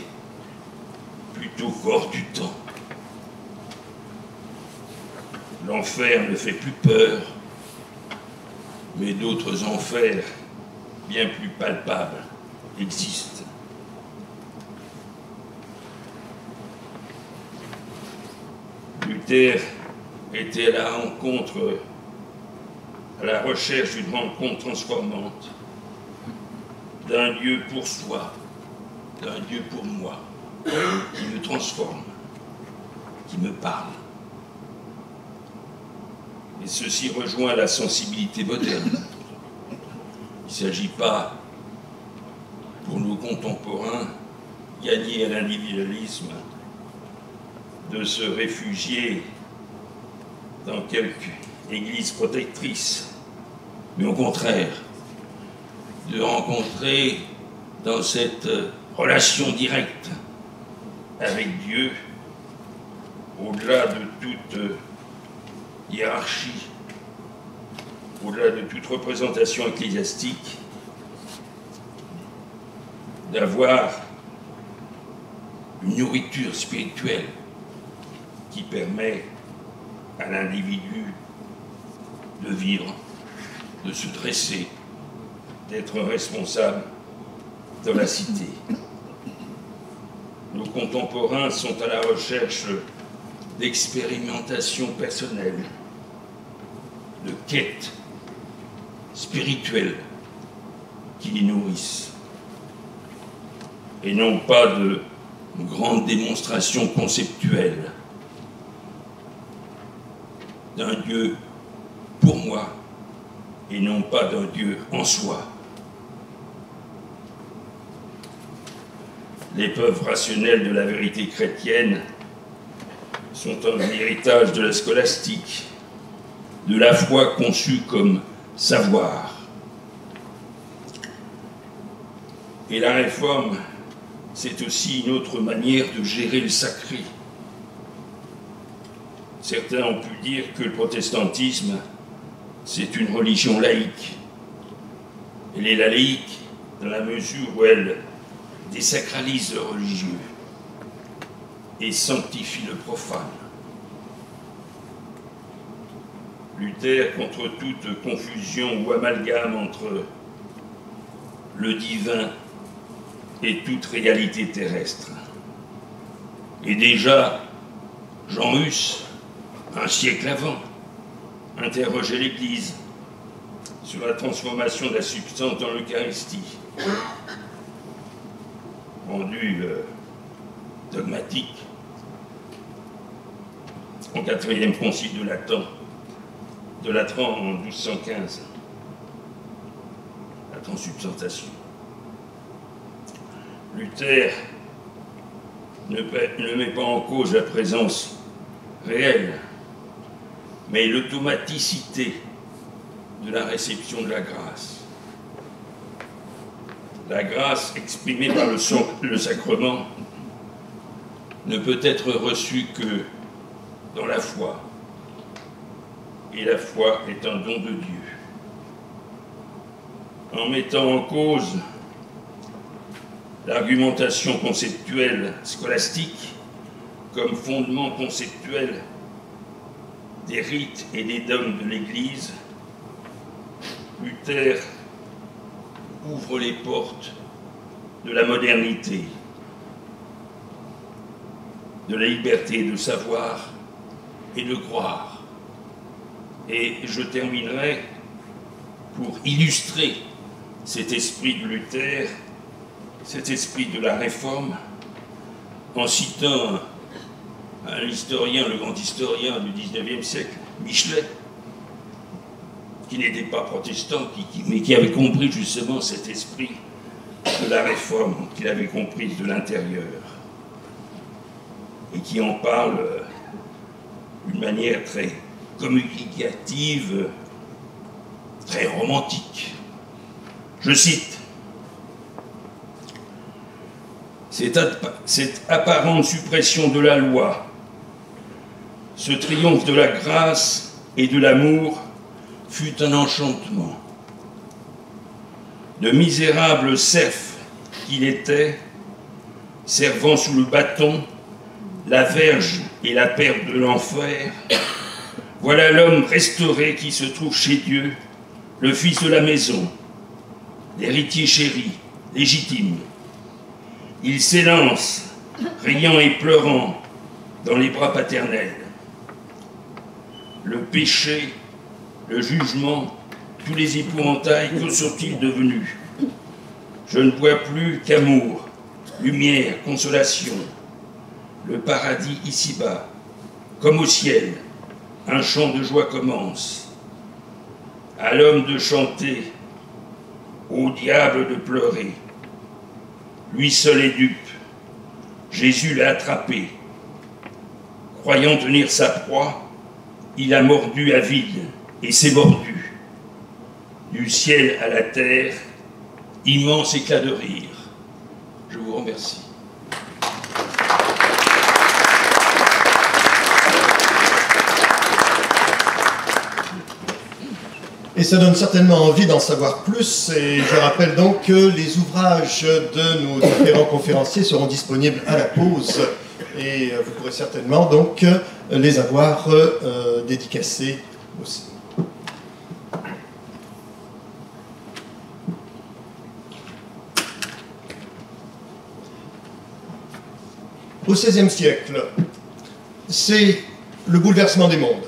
plutôt qu'hors du temps. L'enfer ne fait plus peur, mais d'autres enfers bien plus palpables existent. Luther était à la recherche d'une rencontre transformante, d'un Dieu pour soi, d'un Dieu pour moi, qui me transforme, qui me parle. Et ceci rejoint la sensibilité moderne. Il ne s'agit pas, pour nos contemporains, gagner à l'individualisme, de se réfugier dans quelque église protectrice, mais au contraire, de rencontrer dans cette relation directe avec Dieu, au-delà de toute hiérarchie, au-delà de toute représentation ecclésiastique, d'avoir une nourriture spirituelle qui permet à l'individu de vivre, de se dresser, d'être responsable dans la cité. Nos contemporains sont à la recherche d'expérimentation personnelle, de quêtes spirituelles qui les nourrissent, et non pas de grandes démonstrations conceptuelles d'un Dieu pour moi et non pas d'un Dieu en soi. L'épreuve rationnelle de la vérité chrétienne sont un héritage de la scolastique, de la foi conçue comme savoir. Et la réforme, c'est aussi une autre manière de gérer le sacré. Certains ont pu dire que le protestantisme, c'est une religion laïque. Elle est laïque dans la mesure où elle désacralise le religieux et sanctifie le profane. Luther, contre toute confusion ou amalgame entre le divin et toute réalité terrestre. Et déjà, Jean Hus, un siècle avant, interrogeait l'Église sur la transformation de la substance dans l'Eucharistie, rendue dogmatique au 4e concile de Latran en 1215, la transsubstantiation. Luther ne met pas en cause la présence réelle, mais l'automaticité de la réception de la grâce. La grâce exprimée par le sacrement ne peut être reçue que dans la foi. Et la foi est un don de Dieu. En mettant en cause l'argumentation conceptuelle scolastique comme fondement conceptuel des rites et des dogmes de l'Église, Luther ouvre les portes de la modernité, de la liberté de savoir et de croire. Et je terminerai pour illustrer cet esprit de Luther, cet esprit de la Réforme, en citant un historien, le grand historien du XIXe siècle, Michelet, qui n'était pas protestant, mais qui avait compris justement cet esprit de la Réforme, qu'il avait comprise de l'intérieur, et qui en parle d'une manière très communicative, très romantique. Je cite: cette apparente suppression de la loi, ce triomphe de la grâce et de l'amour fut un enchantement. De misérable serf qu'il était, servant sous le bâton la verge et la perle de l'enfer, voilà l'homme restauré qui se trouve chez Dieu, le fils de la maison, l'héritier chéri, légitime. Il s'élance, riant et pleurant, dans les bras paternels. Le péché, le jugement, tous les épouvantails, que sont-ils devenus? Je ne vois plus qu'amour, lumière, consolation. Le paradis ici-bas, comme au ciel, un chant de joie commence. À l'homme de chanter, au diable de pleurer. Lui seul est dupe. Jésus l'a attrapé. Croyant tenir sa proie, il a mordu à vide et s'est mordu. Du ciel à la terre, immense éclat de rire. Je vous remercie. Et ça donne certainement envie d'en savoir plus. Et je rappelle donc que les ouvrages de nos différents conférenciers seront disponibles à la pause. Et vous pourrez certainement donc les avoir dédicacés aussi. Au XVIe siècle, c'est le bouleversement des mondes.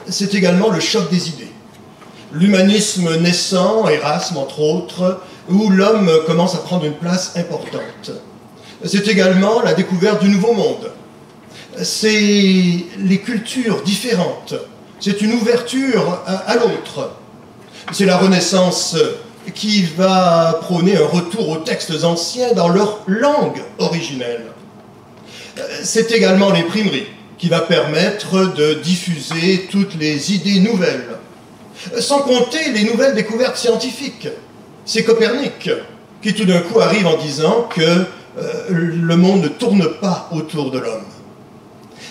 C'est également le choc des idées. L'humanisme naissant, Erasme entre autres, où l'homme commence à prendre une place importante. C'est également la découverte du nouveau monde. C'est les cultures différentes. C'est une ouverture à l'autre. C'est la Renaissance qui va prôner un retour aux textes anciens dans leur langue originelle. C'est également l'imprimerie qui va permettre de diffuser toutes les idées nouvelles. Sans compter les nouvelles découvertes scientifiques. C'est Copernic qui tout d'un coup arrive en disant que le monde ne tourne pas autour de l'homme.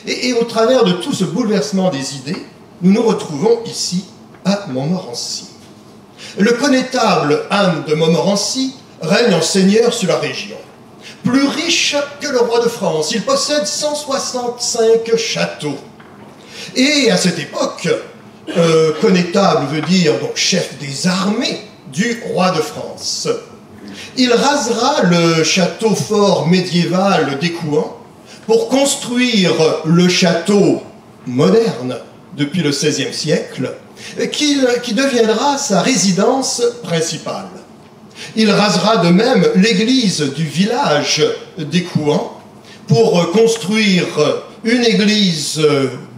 Et au travers de tout ce bouleversement des idées, nous nous retrouvons ici à Montmorency. Le connétable Anne de Montmorency règne en seigneur sur la région. Plus riche que le roi de France, il possède 165 châteaux. Et à cette époque, connétable veut dire donc chef des armées du roi de France. Il rasera le château fort médiéval d'Écouen pour construire le château moderne depuis le XVIe siècle, qui deviendra sa résidence principale. Il rasera de même l'église du village d'Écouen pour construire une église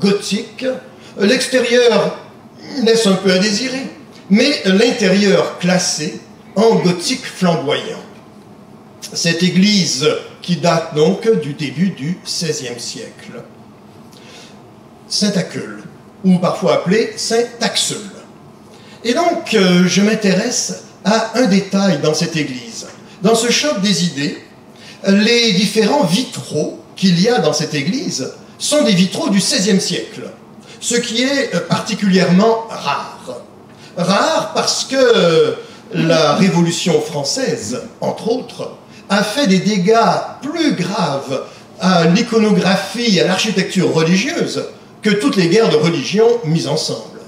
gothique. L'extérieur laisse un peu à désirer, mais l'intérieur classé en gothique flamboyant. Cette église qui date donc du début du XVIe siècle. Saint-Aqueul, ou parfois appelé Saint-Axel. Et donc, je m'intéresse à un détail dans cette église. Dans ce choc des idées, les différents vitraux qu'il y a dans cette église sont des vitraux du XVIe siècle, ce qui est particulièrement rare. Rare parce que la Révolution française, entre autres, a fait des dégâts plus graves à l'iconographie et à l'architecture religieuse que toutes les guerres de religion mises ensemble.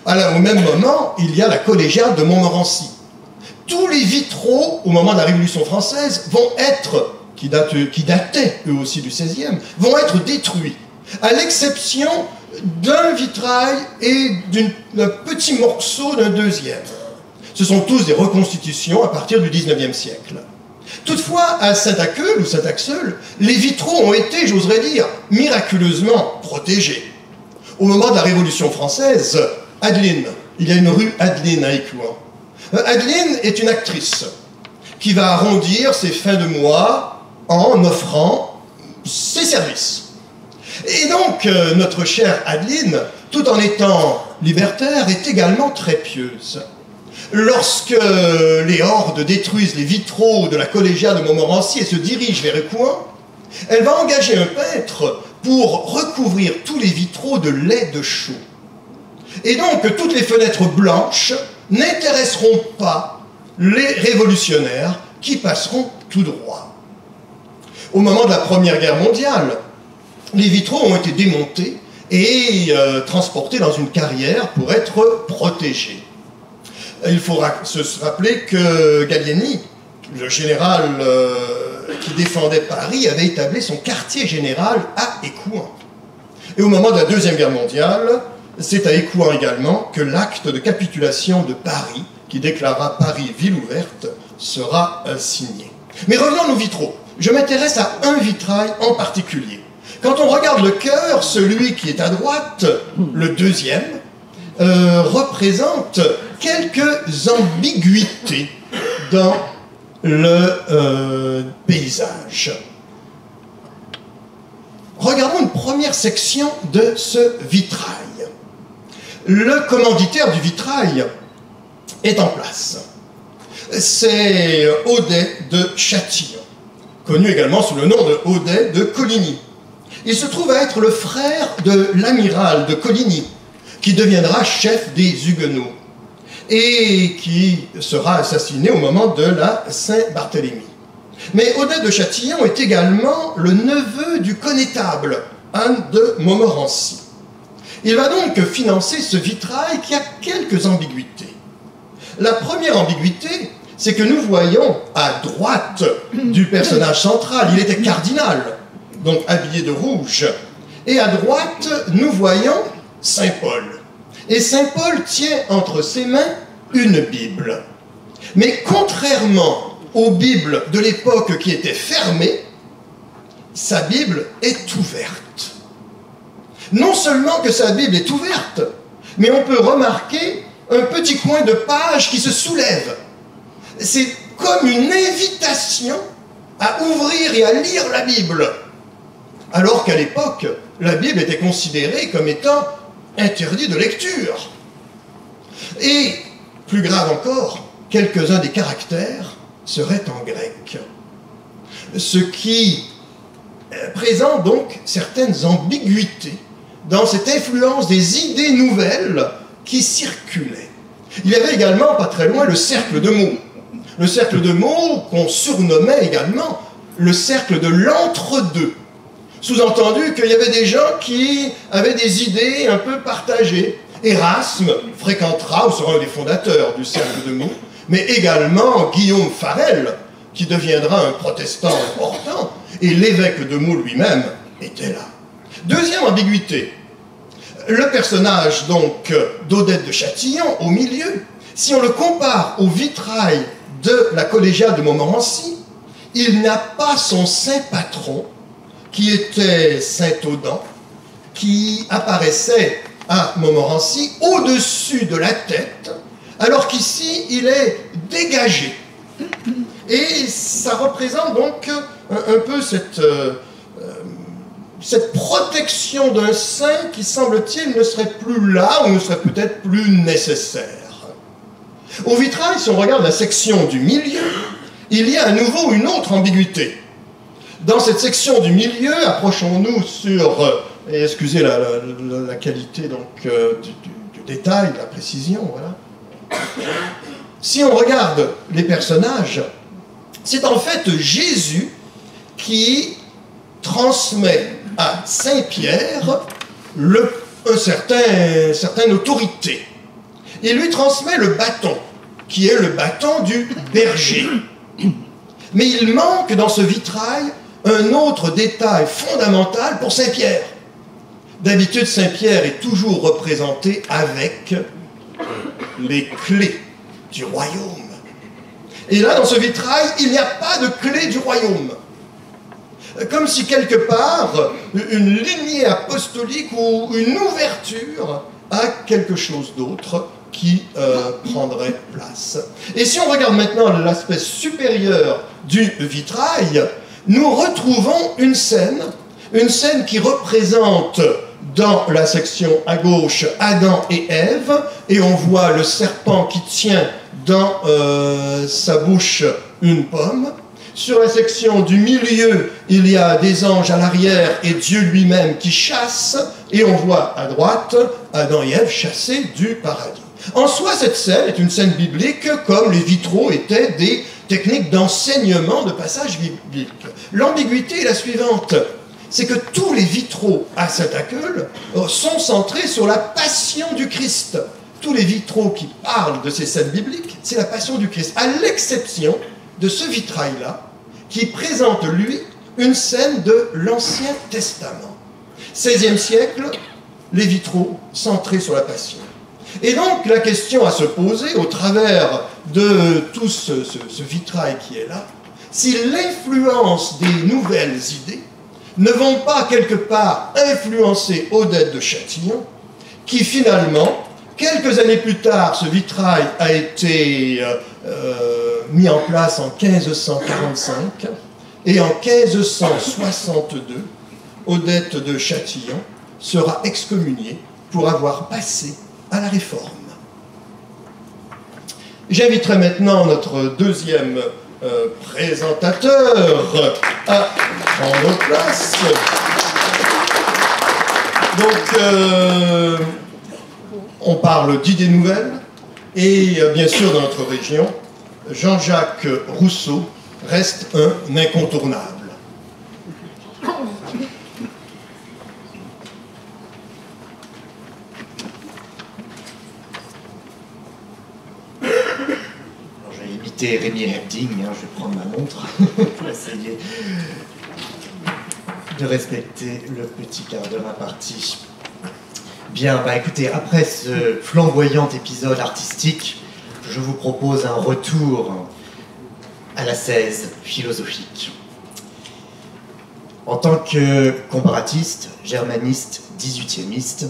Alors, au même moment, il y a la collégiale de Montmorency. Tous les vitraux, au moment de la Révolution française, vont être, qui dataient eux aussi du XVIe, vont être détruits, à l'exception d'un vitrail et d'un petit morceau d'un deuxième. Ce sont tous des reconstitutions à partir du XIXe siècle. Toutefois, à Saint-Aqueul ou Saint-Axel, les vitraux ont été, j'oserais dire, miraculeusement protégés. Au moment de la Révolution française, Adeline, il y a une rue Adeline à Écouen. Adeline est une actrice qui va arrondir ses fins de mois en offrant ses services. Et donc, notre chère Adeline, tout en étant libertaire, est également très pieuse. Lorsque les hordes détruisent les vitraux de la collégiale de Montmorency et se dirigent vers Écouen, elle va engager un peintre pour recouvrir tous les vitraux de lait de chaux. Et donc, toutes les fenêtres blanches n'intéresseront pas les révolutionnaires qui passeront tout droit. Au moment de la Première Guerre mondiale, les vitraux ont été démontés et transportés dans une carrière pour être protégés. Il faut se rappeler que Gallieni, le général qui défendait Paris, avait établi son quartier général à Écouen. Et au moment de la Deuxième Guerre mondiale, c'est à Écouen également que l'acte de capitulation de Paris, qui déclara Paris ville ouverte, sera signé. Mais revenons à nos vitraux. Je m'intéresse à un vitrail en particulier. Quand on regarde le chœur, celui qui est à droite, le deuxième, représente quelques ambiguïtés dans le paysage. Regardons une première section de ce vitrail. Le commanditaire du vitrail est en place. C'est Audet de Châtillon, connu également sous le nom de Audet de Coligny. Il se trouve à être le frère de l'amiral de Coligny, qui deviendra chef des Huguenots. et qui sera assassiné au moment de la Saint-Barthélemy. Mais Odette de Châtillon est également le neveu du connétable, Anne de Montmorency. Il va donc financer ce vitrail qui a quelques ambiguïtés. La première ambiguïté, c'est que nous voyons à droite du personnage central, il était cardinal, donc habillé de rouge, et à droite, nous voyons Saint Paul. Et Saint Paul tient entre ses mains une Bible. Mais contrairement aux Bibles de l'époque qui étaient fermées, sa Bible est ouverte. Non seulement que sa Bible est ouverte, mais on peut remarquer un petit coin de page qui se soulève. C'est comme une invitation à ouvrir et à lire la Bible. Alors qu'à l'époque, la Bible était considérée comme étant interdite de lecture. Et, plus grave encore, quelques-uns des caractères seraient en grec. Ce qui présente donc certaines ambiguïtés dans cette influence des idées nouvelles qui circulaient. Il y avait également, pas très loin, le cercle de mots. Le cercle de mots qu'on surnommait également le cercle de l'entre-deux. Sous-entendu qu'il y avait des gens qui avaient des idées un peu partagées. Erasme fréquentera, ou sera un des fondateurs du cercle de mots, mais également Guillaume Farel, qui deviendra un protestant important, et l'évêque de Meaux lui-même était là. Deuxième ambiguïté, le personnage donc d'Odette de Châtillon au milieu, si on le compare au vitrail de la collégiale de Montmorency, il n'a pas son saint patron, qui était saint Audan, qui apparaissait à Montmorency au-dessus de la tête, alors qu'ici il est dégagé. Et ça représente donc un peu cette protection d'un saint qui, semble-t-il, ne serait plus là ou ne serait peut-être plus nécessaire. Au vitrail, si on regarde la section du milieu, il y a à nouveau une autre ambiguïté. Dans cette section du milieu, approchons-nous sur, et excusez la qualité donc, du détail, de la précision, voilà. Si on regarde les personnages, c'est en fait Jésus qui transmet à Saint-Pierre une certaine autorité. Il lui transmet le bâton, qui est le bâton du berger. Mais il manque dans ce vitrail un autre détail fondamental pour Saint-Pierre. D'habitude, Saint-Pierre est toujours représenté avec les clés du royaume. Et là, dans ce vitrail, il n'y a pas de clé du royaume. Comme si quelque part, une lignée apostolique ou une ouverture à quelque chose d'autre qui prendrait place. Et si on regarde maintenant l'aspect supérieur du vitrail, nous retrouvons une scène qui représente dans la section à gauche Adam et Ève, et on voit le serpent qui tient dans sa bouche une pomme. Sur la section du milieu, il y a des anges à l'arrière et Dieu lui-même qui chasse, et on voit à droite Adam et Ève chassés du paradis. En soi, cette scène est une scène biblique, comme les vitraux étaient des techniques d'enseignement de passages bibliques. L'ambiguïté est la suivante, c'est que tous les vitraux à Saint-Acheul sont centrés sur la passion du Christ. Tous les vitraux qui parlent de ces scènes bibliques, c'est la passion du Christ, à l'exception de ce vitrail-là, qui présente, lui, une scène de l'Ancien Testament. XVIe siècle, les vitraux centrés sur la passion. Et donc, la question à se poser, au travers de tout ce vitrail qui est là, si l'influence des nouvelles idées ne vont pas quelque part influencer Odette de Châtillon, qui finalement, quelques années plus tard, ce vitrail a été mis en place en 1545, et en 1562, Odette de Châtillon sera excommuniée pour avoir passé à la Réforme. J'inviterai maintenant notre deuxième présentateur à prendre place. Donc, on parle d'idées nouvelles, Et bien sûr, dans notre région, Jean-Jacques Rousseau reste un incontournable. Rémi Herding, je vais prendre ma montre pour essayer de respecter le petit quart d'heure imparti. Bien, écoutez, après ce flamboyant épisode artistique, je vous propose un retour à la 16 philosophique. En tant que comparatiste, germaniste, 18e-iste,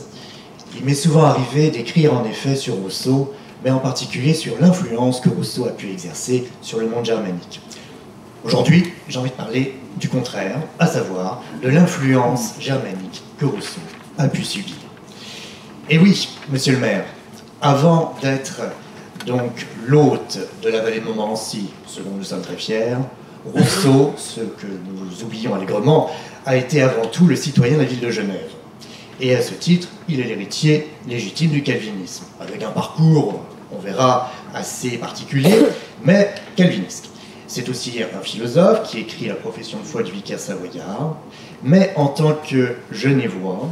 il m'est souvent arrivé d'écrire en effet sur Rousseau, mais en particulier sur l'influence que Rousseau a pu exercer sur le monde germanique. Aujourd'hui, j'ai envie de parler du contraire, à savoir de l'influence germanique que Rousseau a pu subir. Et oui, monsieur le maire, avant d'être donc l'hôte de la vallée de Montmorency, ce dont nous sommes très fiers, Rousseau, ce que nous oublions allègrement, a été avant tout le citoyen de la ville de Genève. Et à ce titre, il est l'héritier légitime du calvinisme, avec un parcours, on verra, assez particulier, mais calviniste. C'est aussi un philosophe qui écrit la profession de foi du vicaire savoyard, mais en tant que genevois,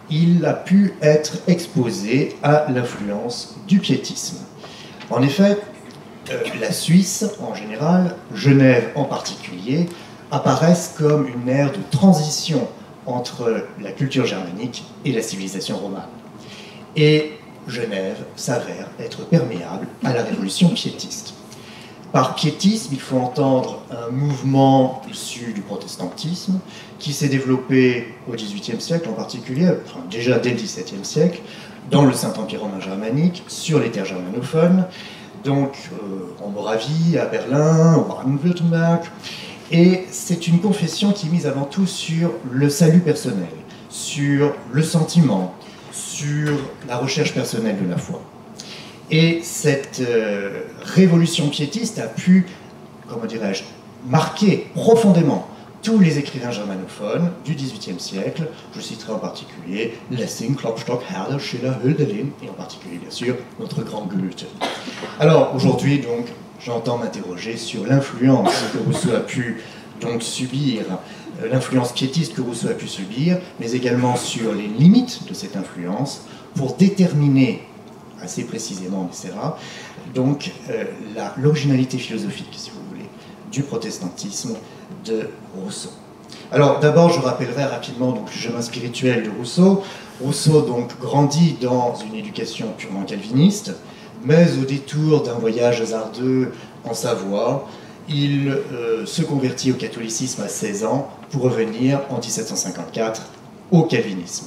il a pu être exposé à l'influence du piétisme. En effet, la Suisse en général, Genève en particulier, apparaissent comme une ère de transition entre la culture germanique et la civilisation romane. Et Genève s'avère être perméable à la révolution piétiste. Par piétisme, il faut entendre un mouvement issu du protestantisme qui s'est développé au XVIIIe siècle en particulier, déjà dès le XVIIe siècle, dans le Saint-Empire romain germanique, sur les terres germanophones, donc en Moravie, à Berlin, au Baden-Württemberg. Et c'est une confession qui est mise avant tout sur le salut personnel, sur le sentiment, sur la recherche personnelle de la foi. Et cette révolution piétiste a pu, comment dirais-je, marquer profondément tous les écrivains germanophones du XVIIIe siècle. Je citerai en particulier Lessing, Klopstock, Herder, Schiller, Hölderlin, et en particulier, bien sûr, notre grand Goethe. Alors, aujourd'hui, donc, j'entends m'interroger sur l'influence que Rousseau a pu donc subir, l'influence piétiste que Rousseau a pu subir, mais également sur les limites de cette influence pour déterminer assez précisément, on essaiera, donc l'originalité philosophique, si vous voulez, du protestantisme de Rousseau. Alors d'abord, je rappellerai rapidement donc, le chemin spirituel de Rousseau. Rousseau donc grandit dans une éducation purement calviniste, mais au détour d'un voyage hasardeux en Savoie, il se convertit au catholicisme à 16 ans pour revenir en 1754 au calvinisme.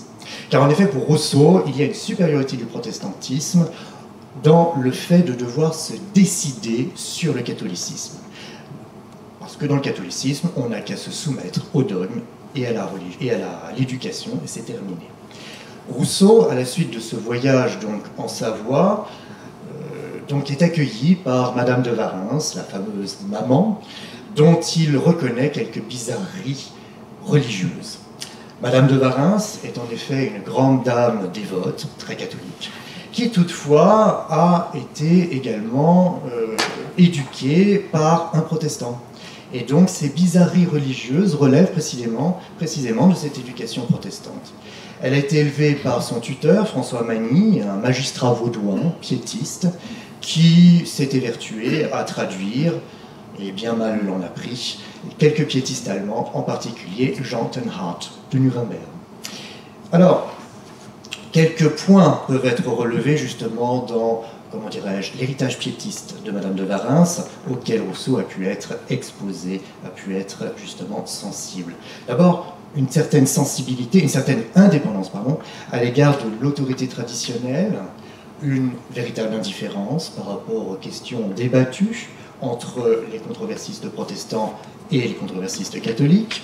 Car en effet, pour Rousseau, il y a une supériorité du protestantisme dans le fait de devoir se décider sur le catholicisme. Parce que dans le catholicisme, on n'a qu'à se soumettre au dogme et à l'éducation, et c'est terminé. Rousseau, à la suite de ce voyage donc, en Savoie, donc, est accueilli par Madame de Warens, la fameuse maman, dont il reconnaît quelques bizarreries religieuses. Madame de Warens est en effet une grande dame dévote, très catholique, qui toutefois a été également éduquée par un protestant. Et donc ces bizarreries religieuses relèvent précisément de cette éducation protestante. Elle a été élevée par son tuteur, François Magny, un magistrat vaudois, piétiste, qui s'est évertué à traduire, et bien mal l'en a pris, quelques piétistes allemands, en particulier Jean Tannhäuser de Nuremberg. Alors, quelques points peuvent être relevés justement dans, comment dirais-je, l'héritage piétiste de Madame de Warens, auquel Rousseau a pu être exposé, a pu être justement sensible. D'abord, une certaine sensibilité, une certaine indépendance, à l'égard de l'autorité traditionnelle, une véritable indifférence par rapport aux questions débattues entre les controversistes protestants et les controversistes catholiques,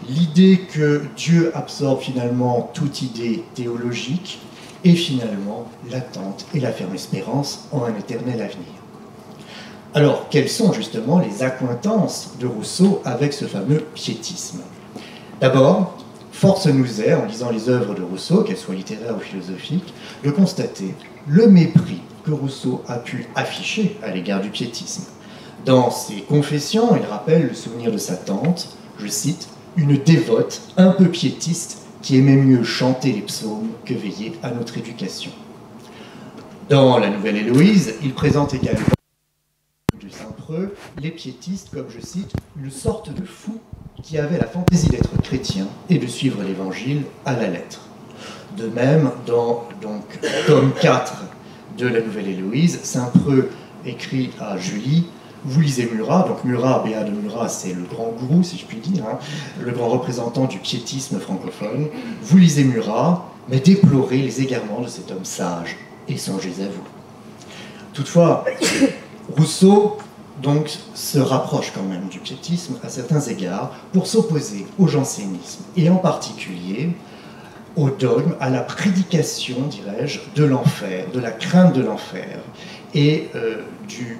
l'idée que Dieu absorbe finalement toute idée théologique et finalement l'attente et la ferme espérance en un éternel avenir. Alors, quelles sont justement les accointances de Rousseau avec ce fameux piétisme? D'abord, force nous est, en lisant les œuvres de Rousseau, qu'elles soient littéraires ou philosophiques, de constater le mépris que Rousseau a pu afficher à l'égard du piétisme. Dans ses Confessions, il rappelle le souvenir de sa tante, je cite, « une dévote un peu piétiste qui aimait mieux chanter les psaumes que veiller à notre éducation ». Dans la Nouvelle Héloïse, il présente également du Saint-Preux les piétistes comme, je cite, « une sorte de fou qui avait la fantaisie d'être chrétien et de suivre l'Évangile à la lettre ». De même, dans tome 4 de la Nouvelle Héloïse, Saint-Preux écrit à Julie, vous lisez Murat, donc Murat, Béat de Murat, c'est le grand gourou, si je puis dire, hein, le grand représentant du piétisme francophone. Vous lisez Murat, mais déplorez les égarements de cet homme sage et songez à vous. Toutefois, Rousseau donc se rapproche quand même du piétisme à certains égards pour s'opposer au jansénisme et en particulier au dogme, à la prédication, dirais-je, de l'enfer, de la crainte de l'enfer et du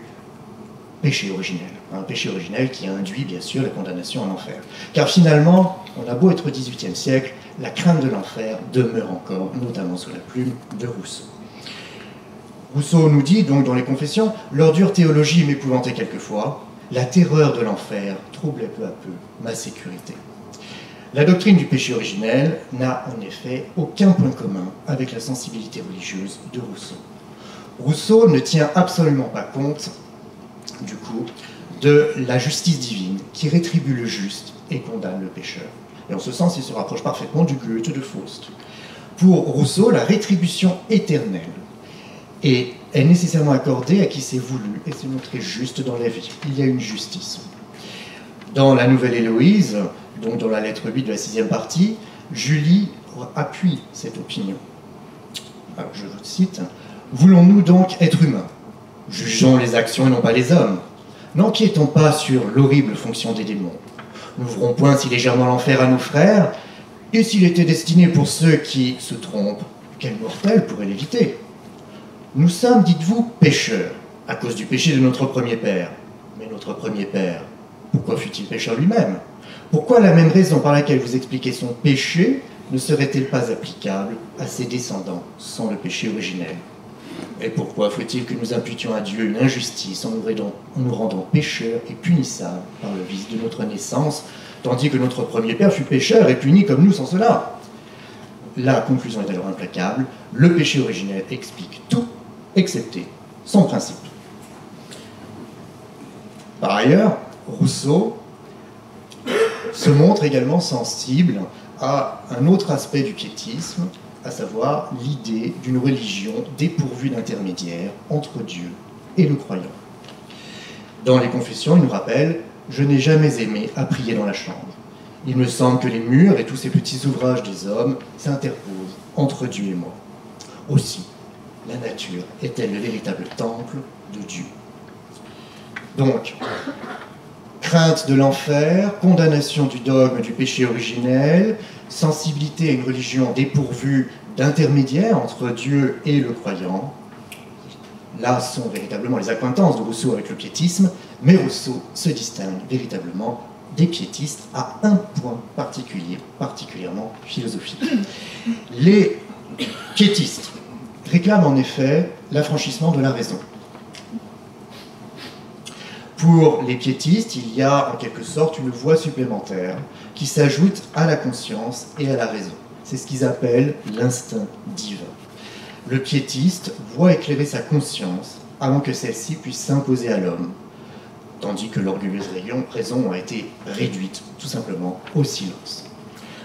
péché originel. Un péché originel qui induit bien sûr la condamnation en enfer. Car finalement, on a beau être au XVIIIe siècle, la crainte de l'enfer demeure encore, notamment sous la plume de Rousseau. Rousseau nous dit donc dans les Confessions, leur dure théologie m'épouvantait quelquefois, la terreur de l'enfer troublait peu à peu ma sécurité. La doctrine du péché originel n'a en effet aucun point commun avec la sensibilité religieuse de Rousseau. Rousseau ne tient absolument pas compte, du coup, de la justice divine qui rétribue le juste et condamne le pécheur. Et en ce sens, il se rapproche parfaitement du Goethe de Faust. Pour Rousseau, la rétribution éternelle est nécessairement accordée à qui s'est voulu et s'est montré juste dans la vie. Il y a une justice. Dans la Nouvelle Héloïse, donc dans la lettre 8 de la 6e partie, Julie appuie cette opinion. Alors, je vous cite, « Voulons-nous donc être humains? Jugeons les actions et non pas les hommes. N'enquêtons pas sur l'horrible fonction des démons. N'ouvrons point si légèrement l'enfer à nos frères, et s'il était destiné pour ceux qui se trompent, quel mortel pourrait l'éviter? Nous sommes, dites-vous, pécheurs, à cause du péché de notre premier père. Mais notre premier père, pourquoi fut-il pécheur lui-même? Pourquoi la même raison par laquelle vous expliquez son péché ne serait-elle pas applicable à ses descendants sans le péché originel? Et pourquoi faut-il que nous imputions à Dieu une injustice en nous rendant pécheurs et punissables par le vice de notre naissance, tandis que notre premier père fut pécheur et puni comme nous sans cela? La conclusion est alors implacable, le péché originel explique tout, excepté son principe. Par ailleurs, Rousseau se montre également sensible à un autre aspect du piétisme, à savoir l'idée d'une religion dépourvue d'intermédiaire entre Dieu et le croyant. Dans les Confessions, il nous rappelle « Je n'ai jamais aimé à prier dans la chambre. Il me semble que les murs et tous ces petits ouvrages des hommes s'interposent entre Dieu et moi. Aussi, la nature est-elle le véritable temple de Dieu ?» Donc, crainte de l'enfer, condamnation du dogme du péché originel, sensibilité à une religion dépourvue d'intermédiaire entre Dieu et le croyant. Là sont véritablement les accointances de Rousseau avec le piétisme, mais Rousseau se distingue véritablement des piétistes à un point particulier, particulièrement philosophique. Les piétistes réclament en effet l'affranchissement de la raison. Pour les piétistes, il y a en quelque sorte une voie supplémentaire qui s'ajoute à la conscience et à la raison. C'est ce qu'ils appellent l'instinct divin. Le piétiste voit éclairer sa conscience avant que celle-ci puisse s'imposer à l'homme, tandis que l'orgueilleuse raison a été réduite tout simplement au silence.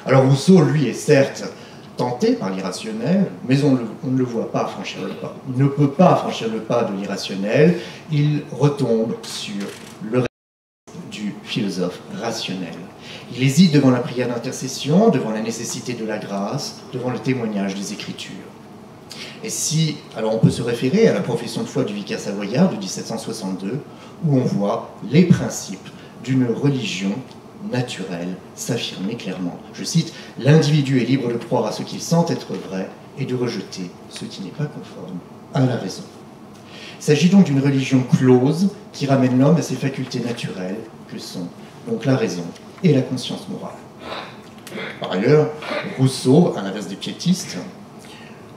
Alors Rousseau, lui, est certes tenté par l'irrationnel, mais on ne le voit pas franchir le pas. Il ne peut pas franchir le pas de l'irrationnel, il retombe sur le reste du philosophe rationnel. Il hésite devant la prière d'intercession, devant la nécessité de la grâce, devant le témoignage des Écritures. Et si, alors on peut se référer à la profession de foi du vicaire savoyard de 1762, où on voit les principes d'une religion naturelle s'affirmer clairement. Je cite, « L'individu est libre de croire à ce qu'il sent être vrai et de rejeter ce qui n'est pas conforme à la raison. » Il s'agit donc d'une religion close qui ramène l'homme à ses facultés naturelles que sont donc la raison et la conscience morale. Par ailleurs, Rousseau, à l'inverse des piétistes,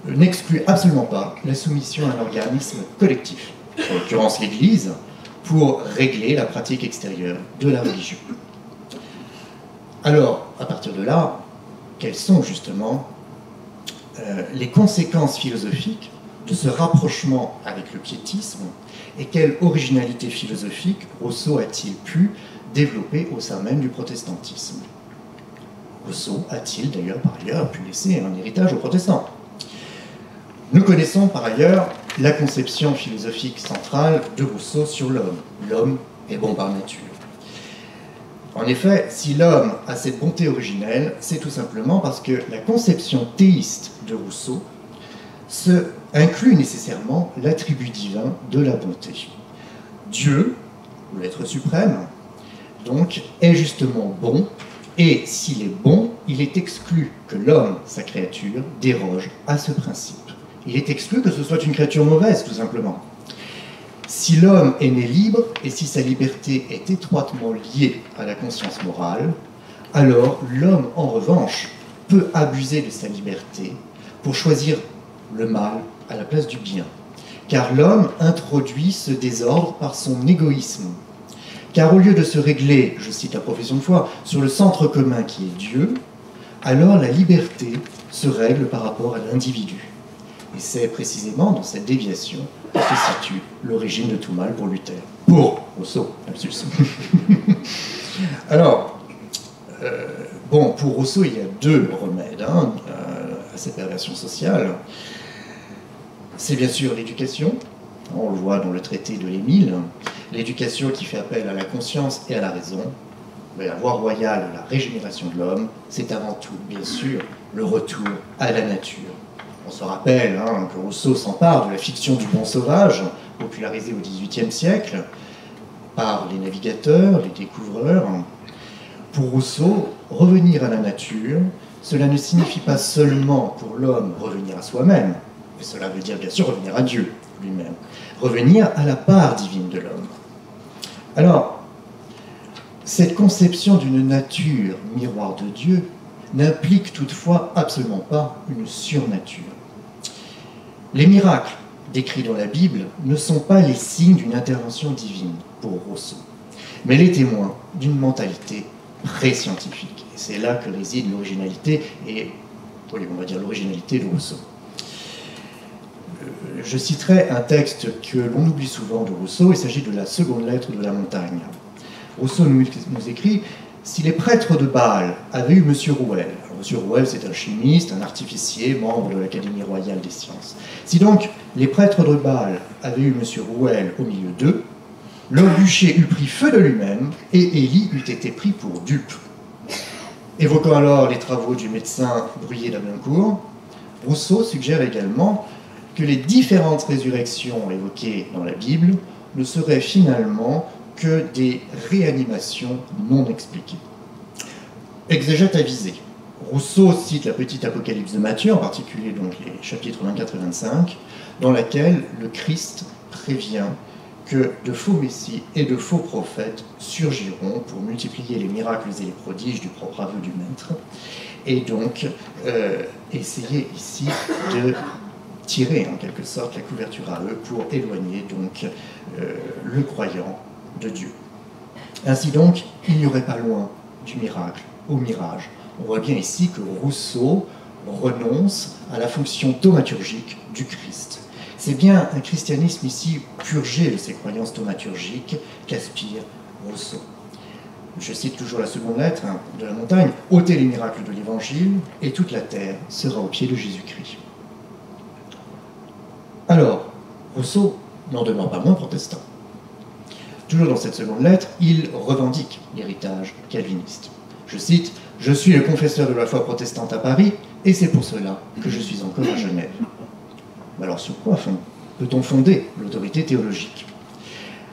ne voit pas, et je cite, « Rousseau, à l'inverse des piétistes, ne voit pas, et je cite, « la raison comme un moyen de sauver l'âme, et non comme un moyen de la perdre. » n'exclut absolument pas la soumission à un organisme collectif, en l'occurrence l'Église, pour régler la pratique extérieure de la religion. Alors, à partir de là, quelles sont justement les conséquences philosophiques de ce rapprochement avec le piétisme et quelle originalité philosophique Rousseau a-t-il pu développer au sein même du protestantisme? Rousseau a-t-il d'ailleurs par ailleurs pu laisser un héritage aux protestants? Nous connaissons par ailleurs la conception philosophique centrale de Rousseau sur l'homme. L'homme est bon par nature. En effet, si l'homme a cette bonté originelle, c'est tout simplement parce que la conception théiste de Rousseau inclut nécessairement l'attribut divin de la bonté. Dieu, ou l'être suprême, donc, est justement bon, et s'il est bon, il est exclu que l'homme, sa créature, déroge à ce principe. Il est exclu que ce soit une créature mauvaise, tout simplement. Si l'homme est né libre, et si sa liberté est étroitement liée à la conscience morale, alors l'homme, en revanche, peut abuser de sa liberté pour choisir le mal à la place du bien. Car l'homme introduit ce désordre par son égoïsme. Car au lieu de se régler, je cite la profession de foi, sur le centre commun qui est Dieu, alors la liberté se règle par rapport à l'individu. Et c'est précisément dans cette déviation que se situe l'origine de tout mal pour Luther. Pour Rousseau, lapsus. Alors, pour Rousseau, il y a deux remèdes à cette perversion sociale. C'est bien sûr l'éducation, on le voit dans le traité de l'Émile, l'éducation qui fait appel à la conscience et à la raison. Mais la voie royale de la régénération de l'homme, c'est avant tout, bien sûr, le retour à la nature. On se rappelle que Rousseau s'empare de la fiction du bon sauvage, popularisée au XVIIIe siècle par les navigateurs, les découvreurs. Pour Rousseau, revenir à la nature, cela ne signifie pas seulement pour l'homme revenir à soi-même, mais cela veut dire bien sûr revenir à Dieu lui-même, revenir à la part divine de l'homme. Alors, cette conception d'une nature miroir de Dieu n'implique toutefois absolument pas une surnature. Les miracles décrits dans la Bible ne sont pas les signes d'une intervention divine pour Rousseau, mais les témoins d'une mentalité pré-scientifique. Et c'est là que réside l'originalité et, oui, on va dire l'originalité de Rousseau. Je citerai un texte que l'on oublie souvent de Rousseau, il s'agit de la seconde lettre de la Montagne. Rousseau nous écrit « Si les prêtres de Bâle avaient eu M. Rouelle », M. Rouelle c'est un chimiste, un artificier, membre de l'Académie royale des sciences. Si donc les prêtres de Bâle avaient eu M. Rouelle au milieu d'eux, leur bûcher eût pris feu de lui-même et Élie eût été pris pour dupe. Évoquant alors les travaux du médecin Bruyé d'Ablincourt, Rousseau suggère également que les différentes résurrections évoquées dans la Bible ne seraient finalement que des réanimations non expliquées. Exégète avisé. Rousseau cite la petite Apocalypse de Matthieu, en particulier donc les chapitres 24 et 25, dans laquelle le Christ prévient que de faux messies et de faux prophètes surgiront pour multiplier les miracles et les prodiges du propre aveu du Maître, et donc essayer ici de tirer en quelque sorte la couverture à eux pour éloigner donc le croyant de Dieu. Ainsi donc, il n'y aurait pas loin du miracle au mirage. On voit bien ici que Rousseau renonce à la fonction thaumaturgique du Christ. C'est bien un christianisme ici purgé de ses croyances thaumaturgiques qu'aspire Rousseau. Je cite toujours la seconde lettre de la Montagne, « ôtez les miracles de l'Évangile, et toute la terre sera au pied de Jésus-Christ. » Alors, Rousseau n'en demeure pas moins protestant. Toujours dans cette seconde lettre, il revendique l'héritage calviniste. Je cite, « Je suis le confesseur de la foi protestante à Paris, et c'est pour cela que je suis encore à Genève. » Alors sur quoi peut-on fonder l'autorité théologique?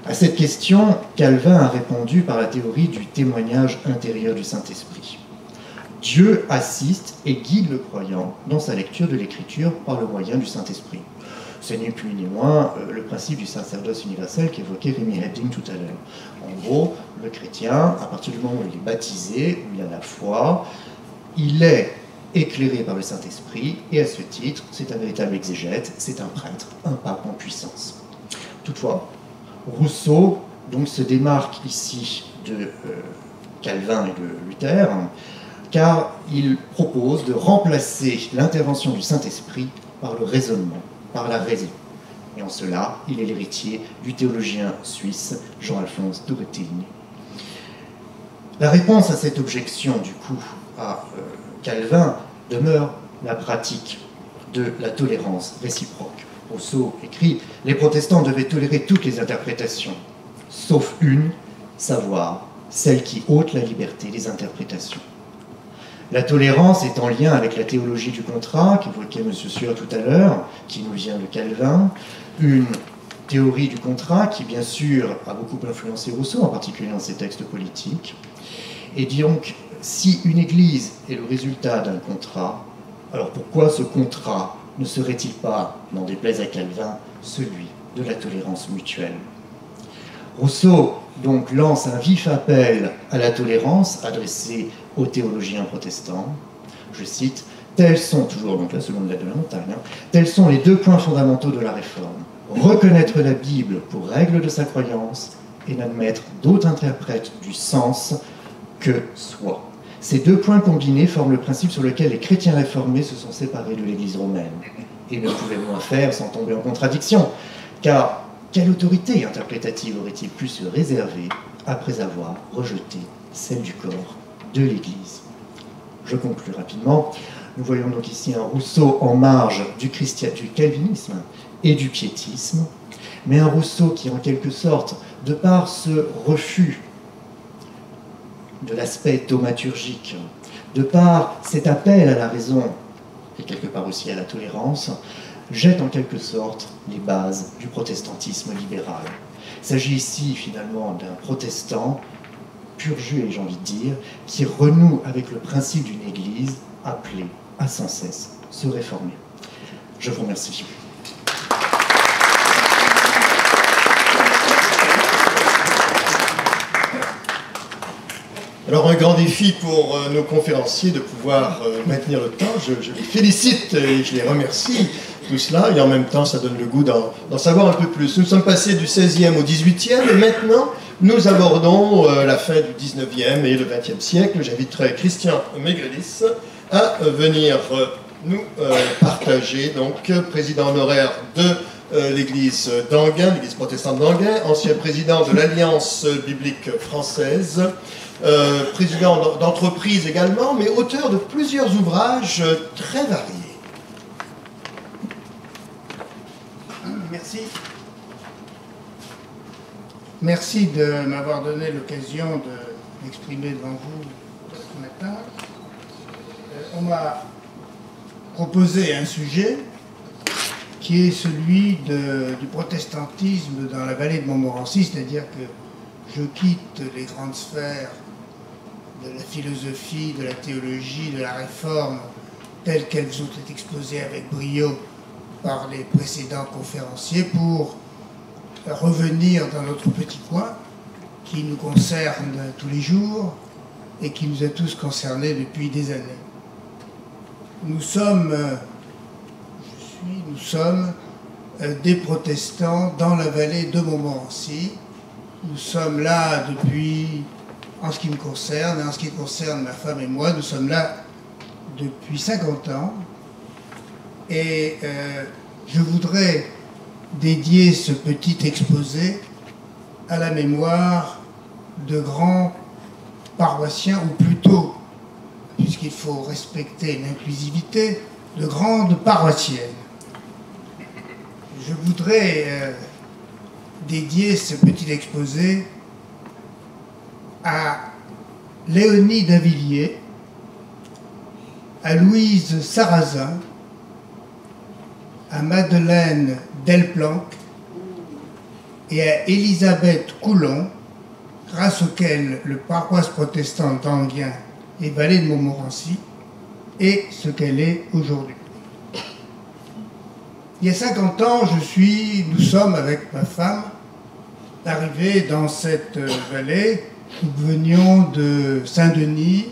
À cette question, Calvin a répondu par la théorie du témoignage intérieur du Saint-Esprit. Dieu assiste et guide le croyant dans sa lecture de l'Écriture par le moyen du Saint-Esprit. C'est ni plus ni moins le principe du sacerdoce universel qu'évoquait Rémi Hedding tout à l'heure. En gros, le chrétien, à partir du moment où il est baptisé, où il a la foi, il est éclairé par le Saint-Esprit, et à ce titre, c'est un véritable exégète, c'est un prêtre, un pape en puissance. Toutefois, Rousseau donc, se démarque ici de Calvin et de Luther, car il propose de remplacer l'intervention du Saint-Esprit par le raisonnement, par la raison. Et en cela, il est l'héritier du théologien suisse Jean-Alphonse de Rethering. La réponse à cette objection, du coup, à Calvin, demeure la pratique de la tolérance réciproque. Rousseau écrit « Les protestants devaient tolérer toutes les interprétations, sauf une, savoir celle qui ôte la liberté des interprétations. » La tolérance est en lien avec la théologie du contrat, qu'évoquait M. Sueur tout à l'heure, qui nous vient de Calvin, une théorie du contrat qui, bien sûr, a beaucoup influencé Rousseau, en particulier dans ses textes politiques. Et donc, si une Église est le résultat d'un contrat, alors pourquoi ce contrat ne serait-il pas, n'en déplaise à Calvin, celui de la tolérance mutuelle? Rousseau donc lance un vif appel à la tolérance adressé aux théologiens protestants. Je cite, « Tels sont, toujours donc la seconde lettre de la montagne, tels sont les deux points fondamentaux de la réforme. Reconnaître la Bible pour règle de sa croyance et n'admettre d'autres interprètes du sens que soi. Ces deux points combinés forment le principe sur lequel les chrétiens réformés se sont séparés de l'Église romaine. Et ne pouvaient moins faire sans tomber en contradiction, car quelle autorité interprétative aurait-il pu se réserver après avoir rejeté celle du corps de l'Église? Je conclus rapidement. Nous voyons donc ici un Rousseau en marge du calvinisme et du piétisme, mais un Rousseau qui, en quelque sorte, de par ce refus de l'aspect thaumaturgique, de par cet appel à la raison, et quelque part aussi à la tolérance, jette en quelque sorte les bases du protestantisme libéral. Il s'agit ici finalement d'un protestant pur jus, j'ai envie de dire, qui renoue avec le principe d'une Église appelée à sans cesse se réformer. Je vous remercie. Alors un grand défi pour nos conférenciers de pouvoir maintenir le temps. Je les félicite et je les remercie, tout cela, et en même temps ça donne le goût d'en savoir un peu plus. Nous sommes passés du 16e au 18e et maintenant nous abordons la fin du 19e et le 20e siècle. J'inviterai Christian Maigrelis à venir nous partager, donc président honoraire de l'église d'Anguin, l'église protestante d'Anguin, ancien président de l'Alliance biblique française, président d'entreprise également, mais auteur de plusieurs ouvrages très variés. Merci. Merci de m'avoir donné l'occasion de m'exprimer devant vous ce matin. On m'a proposé un sujet qui est celui du protestantisme dans la vallée de Montmorency, c'est-à-dire que je quitte les grandes sphères de la philosophie, de la théologie, de la réforme, telles qu'elles ont été exposées avec brio par les précédents conférenciers, pour revenir dans notre petit coin qui nous concerne tous les jours et qui nous a tous concernés depuis des années. Nous sommes des protestants dans la vallée de Montmorency. Nous sommes là depuis, en ce qui me concerne, et en ce qui concerne ma femme et moi, nous sommes là depuis 50 ans. Et je voudrais dédier ce petit exposé à la mémoire de grands paroissiens, ou plutôt, puisqu'il faut respecter l'inclusivité, de grandes paroissiennes. Je voudrais dédier ce petit exposé à Léonie Davilliers, à Louise Sarrazin, à Madeleine Delplanque et à Élisabeth Coulon, grâce auxquelles le paroisse protestante d'Anguin et vallée de Montmorency est ce qu'elle est aujourd'hui. Il y a 50 ans, nous sommes avec ma femme arrivés dans cette vallée. Nous venions de Saint-Denis,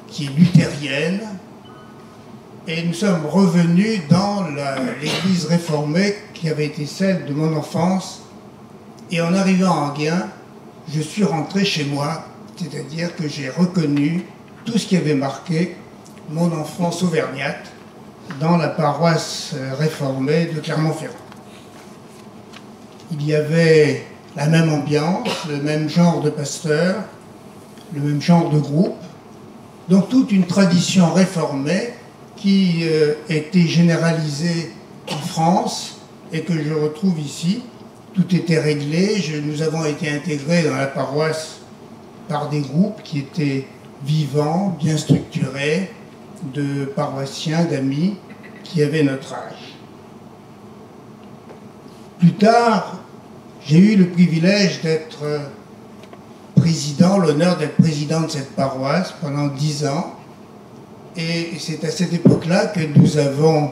qui est luthérienne, et nous sommes revenus dans l'église réformée qui avait été celle de mon enfance. Et en arrivant à Enghien, je suis rentré chez moi, c'est-à-dire que j'ai reconnu tout ce qui avait marqué mon enfance auvergnate dans la paroisse réformée de Clermont-Ferrand. Il y avait la même ambiance, le même genre de pasteur, le même genre de groupe, donc toute une tradition réformée qui était généralisée en France et que je retrouve ici. Tout était réglé, nous avons été intégrés dans la paroisse par des groupes qui étaient vivants, bien structurés, de paroissiens, d'amis qui avaient notre âge. Plus tard, j'ai eu le privilège d'être président, l'honneur d'être président de cette paroisse pendant 10 ans. Et c'est à cette époque-là que nous avons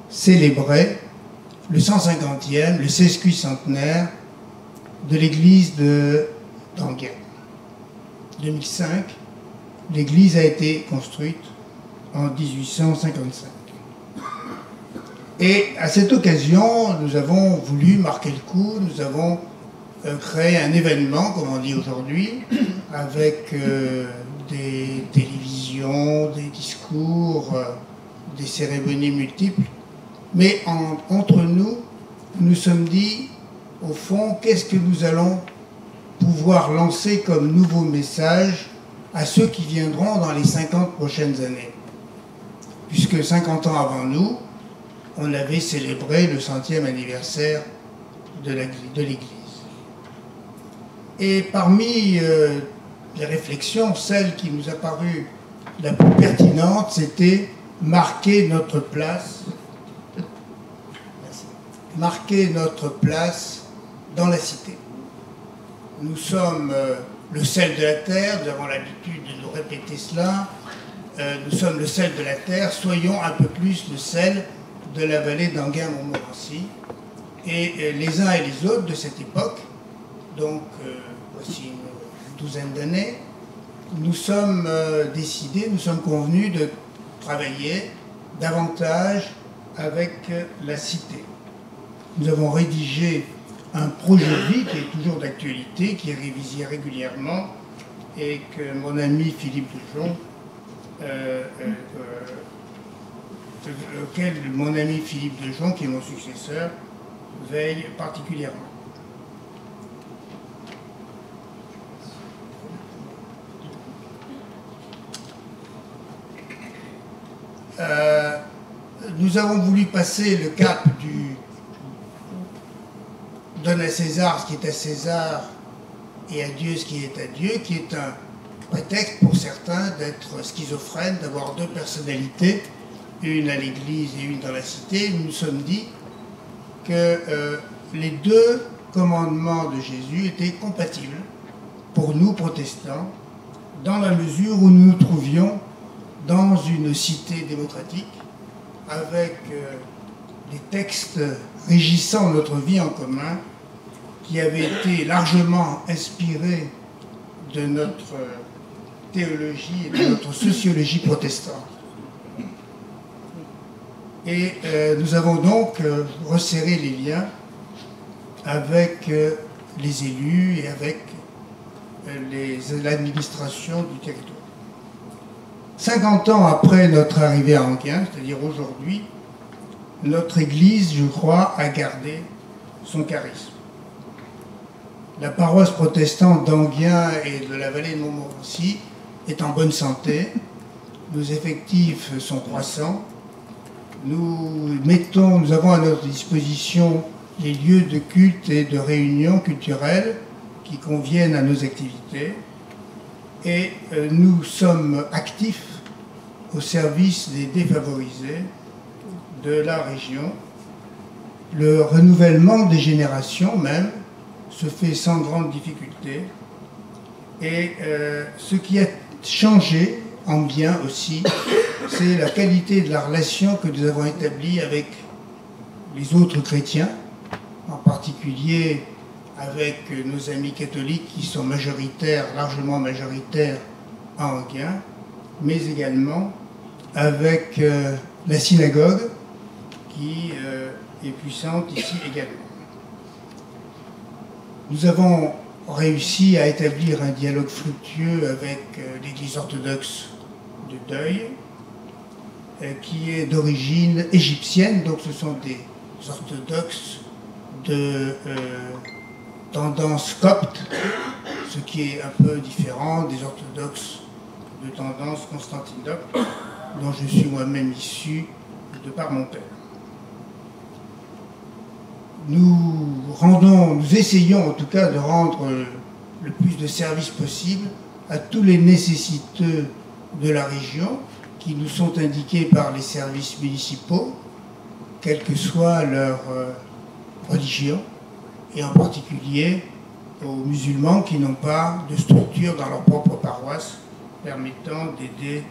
célébré le 150e, le sesquicentenaire de l'église d'Enghien. 2005, l'église a été construite en 1855. Et à cette occasion, nous avons voulu marquer le coup, nous avons créé un événement, comme on dit aujourd'hui, avec des télévisions, des discours, des cérémonies multiples. Mais entre nous, nous sommes dit, au fond, qu'est-ce que nous allons pouvoir lancer comme nouveau message à ceux qui viendront dans les 50 prochaines années. Puisque 50 ans avant nous, on avait célébré le 100e anniversaire de l'Église. Et parmi les réflexions, celle qui nous a paru la plus pertinente, c'était marquer notre place dans la cité. Nous sommes le sel de la terre, nous avons l'habitude de nous répéter cela. Nous sommes le sel de la terre, soyons un peu plus le sel de la vallée d'Enghien-Montmorency. Et les uns et les autres de cette époque, donc voici une douzaine d'années, nous sommes décidés, nous sommes convenus de travailler davantage avec la cité. Nous avons rédigé un projet de vie qui est toujours d'actualité, qui est révisé régulièrement et que mon ami Philippe Dejon, auquel mon ami Philippe Dejon, qui est mon successeur, veille particulièrement. Nous avons voulu passer le cap du donne à César ce qui est à César et à Dieu ce qui est à Dieu, qui est un prétexte pour certains d'être schizophrènes, d'avoir deux personnalités, une à l'église et une dans la cité. Nous nous sommes dit que les deux commandements de Jésus étaient compatibles pour nous protestants, dans la mesure où nous nous trouvions dans une cité démocratique avec des textes régissant notre vie en commun qui avaient été largement inspirés de notre théologie et de notre sociologie protestante. Et nous avons donc resserré les liens avec les élus et avec l'administration du territoire. 50 ans après notre arrivée à Enghien, c'est-à-dire aujourd'hui, notre Église, je crois, a gardé son charisme. La paroisse protestante d'Enghien et de la vallée de Montmorency est en bonne santé. Nos effectifs sont croissants. Nous avons à notre disposition les lieux de culte et de réunion culturelle qui conviennent à nos activités. Et nous sommes actifs au service des défavorisés de la région. Le renouvellement des générations même se fait sans grande difficulté. Et ce qui a changé en bien aussi, c'est la qualité de la relation que nous avons établie avec les autres chrétiens, en particulier avec nos amis catholiques qui sont majoritaires, largement majoritaires à Enghien, mais également avec la synagogue, qui est puissante ici également. Nous avons réussi à établir un dialogue fructueux avec l'Église orthodoxe de Deuil, qui est d'origine égyptienne, donc ce sont des orthodoxes de tendance copte, ce qui est un peu différent des orthodoxes de tendance constantinople, dont je suis moi-même issu de par mon père. Nous essayons en tout cas de rendre le plus de services possible à tous les nécessiteux de la région qui nous sont indiqués par les services municipaux, quelle que soit leur religion, et en particulier aux musulmans qui n'ont pas de structure dans leur propre paroisse permettant d'aider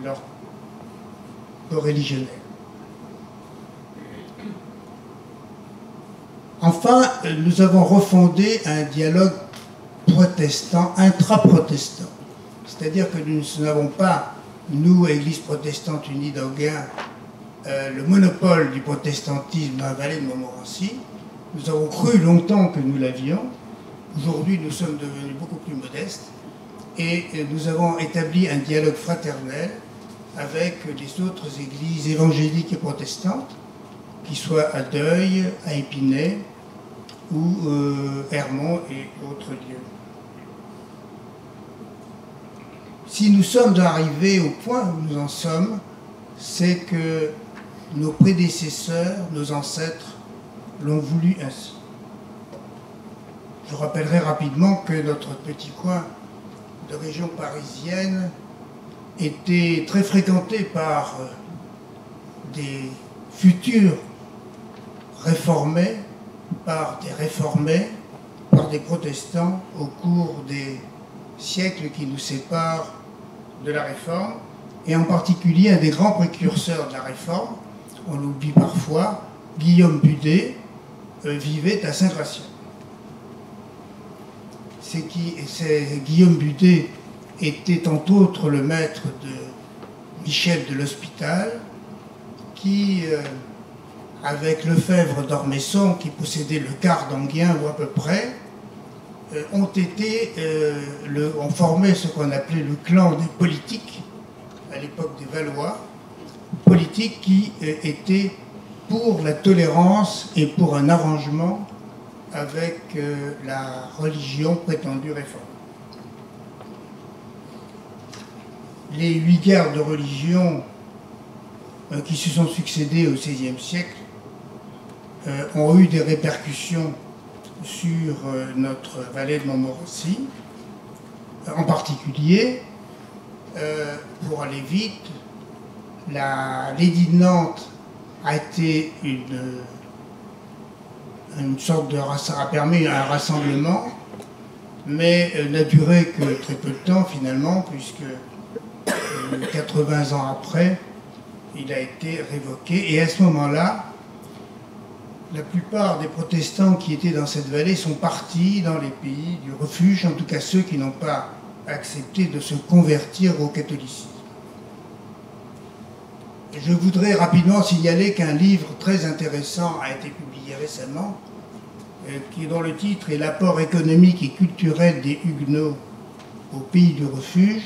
leurs coreligionnaires. Enfin, nous avons refondé un dialogue protestant, intra-protestant. C'est-à-dire que nous n'avons pas, nous, Église protestante unie d'Auguin, le monopole du protestantisme dans la vallée de Montmorency. Nous avons cru longtemps que nous l'avions. Aujourd'hui, nous sommes devenus beaucoup plus modestes et nous avons établi un dialogue fraternel avec les autres églises évangéliques et protestantes, qui soient à Deuil, à Épinay ou Hermont et autres lieux. Si nous sommes arrivés au point où nous en sommes, c'est que nos prédécesseurs, nos ancêtres, l'ont voulu ainsi. Je rappellerai rapidement que notre petit coin de région parisienne était très fréquenté par des futurs réformés, par des réformés, par des protestants au cours des siècles qui nous séparent de la Réforme, et en particulier un des grands précurseurs de la Réforme, on l'oublie parfois, Guillaume Budet, vivait à Saint-Gratien. Guillaume Budet était entre autres le maître de Michel de l'Hospital, qui, avec Lefebvre d'Ormesson, qui possédait le quart d'Enghien ou à peu près, ont formé ce qu'on appelait le clan des politiques, à l'époque des Valois, politiques qui étaient pour la tolérance et pour un arrangement avec la religion prétendue réforme. Les 8 guerres de religion qui se sont succédées au XVIe siècle ont eu des répercussions sur notre vallée de Montmorency. En particulier, pour aller vite, l'édit de Nantes a été une sorte de a permis un rassemblement, mais n'a duré que très peu de temps finalement, puisque 80 ans après, il a été révoqué. Et à ce moment-là, la plupart des protestants qui étaient dans cette vallée sont partis dans les pays du refuge, en tout cas ceux qui n'ont pas accepté de se convertir au catholicisme. Je voudrais rapidement signaler qu'un livre très intéressant a été publié récemment, dont le titre est « L'apport économique et culturel des Huguenots au pays du refuge »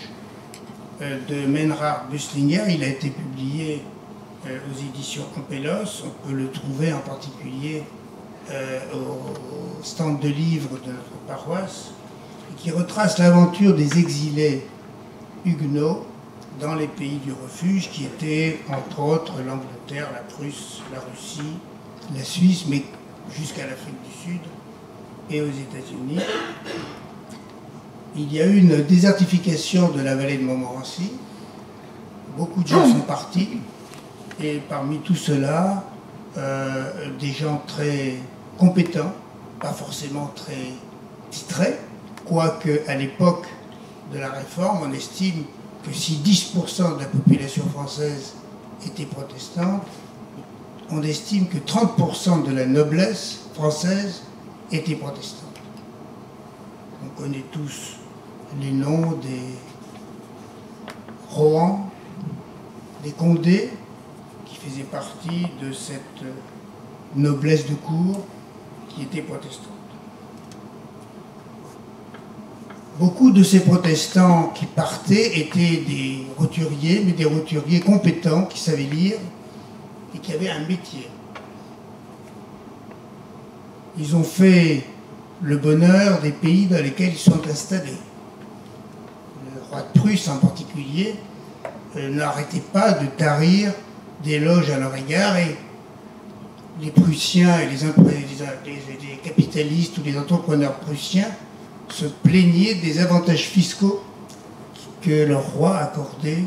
de Meinrad Buslinger. Il a été publié aux éditions Ampelos. On peut le trouver en particulier au stand de livres de notre paroisse, et qui retrace l'aventure des exilés huguenots dans les pays du refuge, qui étaient entre autres l'Angleterre, la Prusse, la Russie, la Suisse, mais jusqu'à l'Afrique du Sud et aux États-Unis. Il y a eu une désertification de la vallée de Montmorency. Beaucoup de gens sont partis, et parmi tout cela, des gens très compétents, pas forcément très titrés, quoique à l'époque de la Réforme, on estime que si 10% de la population française était protestante, on estime que 30% de la noblesse française était protestante. On connaît tous les noms des Rohan, des Condé, qui faisait partie de cette noblesse de cour qui était protestante. Beaucoup de ces protestants qui partaient étaient des roturiers, mais des roturiers compétents, qui savaient lire et qui avaient un métier. Ils ont fait le bonheur des pays dans lesquels ils sont installés. Le roi de Prusse en particulier n'arrêtait pas de tarir des éloges à leur égard, et les Prussiens et les capitalistes ou les entrepreneurs prussiens se plaignaient des avantages fiscaux que leur roi accordait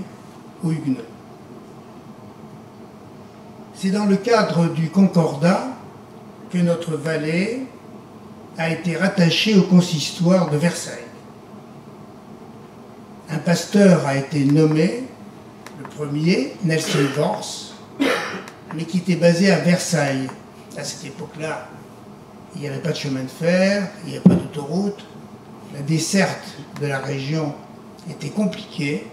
aux Huguenots. C'est dans le cadre du Concordat que notre vallée a été rattachée au consistoire de Versailles. Un pasteur a été nommé, le premier, Nelson Vorst, mais qui était basé à Versailles. À cette époque-là, il n'y avait pas de chemin de fer, il n'y avait pas d'autoroute, la desserte de la région était compliquée,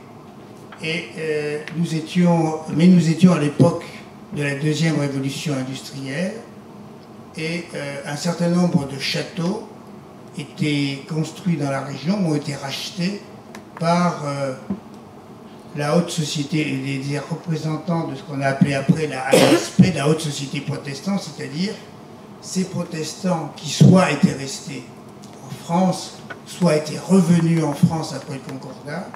et nous étions à l'époque de la deuxième révolution industrielle, et un certain nombre de châteaux étaient construits dans la région, ont été rachetés par la haute société, des représentants de ce qu'on a appelé après la ASP, la haute société protestante, c'est-à-dire ces protestants qui soit étaient restés en France, soit étaient revenus en France après le Concordat,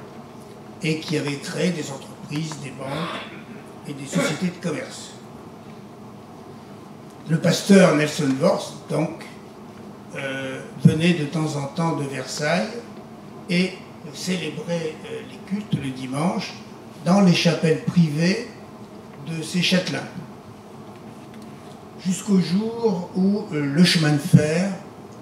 et qui avaient créé des entreprises, des banques et des sociétés de commerce. Le pasteur Nelson Vorst, donc, venait de temps en temps de Versailles et célébrait les cultes le dimanche dans les chapelles privées de ces châtelains. Jusqu'au jour où le chemin de fer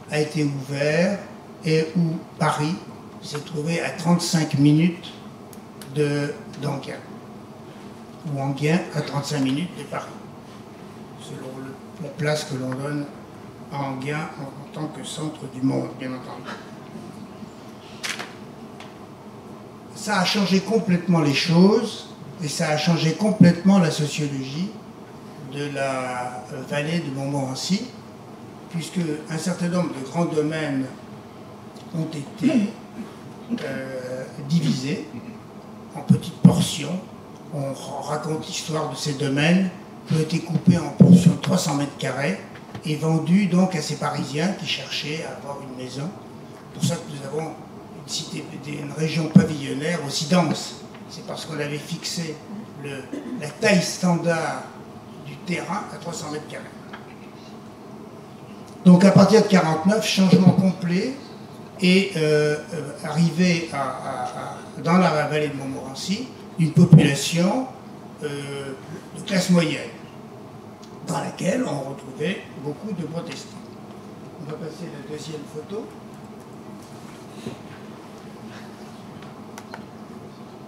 a été ouvert et où Paris s'est trouvé à 35 minutes d'Enghien, ou Enghien à 35 minutes de Paris, selon la place que l'on donne à Enghien en tant que centre du monde, bien entendu. Ça a changé complètement les choses, et ça a changé complètement la sociologie de la vallée de Montmorency, puisque un certain nombre de grands domaines ont été divisés en petites portions. On raconte l'histoire de ces domaines qui ont été coupés en portions de 300 mètres carrés et vendus donc à ces Parisiens qui cherchaient à avoir une maison. C'est pour ça que nous avons une région pavillonnaire aussi dense. C'est parce qu'on avait fixé la taille standard du terrain à 300 mètres carrés. Donc à partir de 1949, changement complet, et arrivé dans la vallée de Montmorency, une population de classe moyenne, dans laquelle on retrouvait beaucoup de protestants. On va passer à la deuxième photo.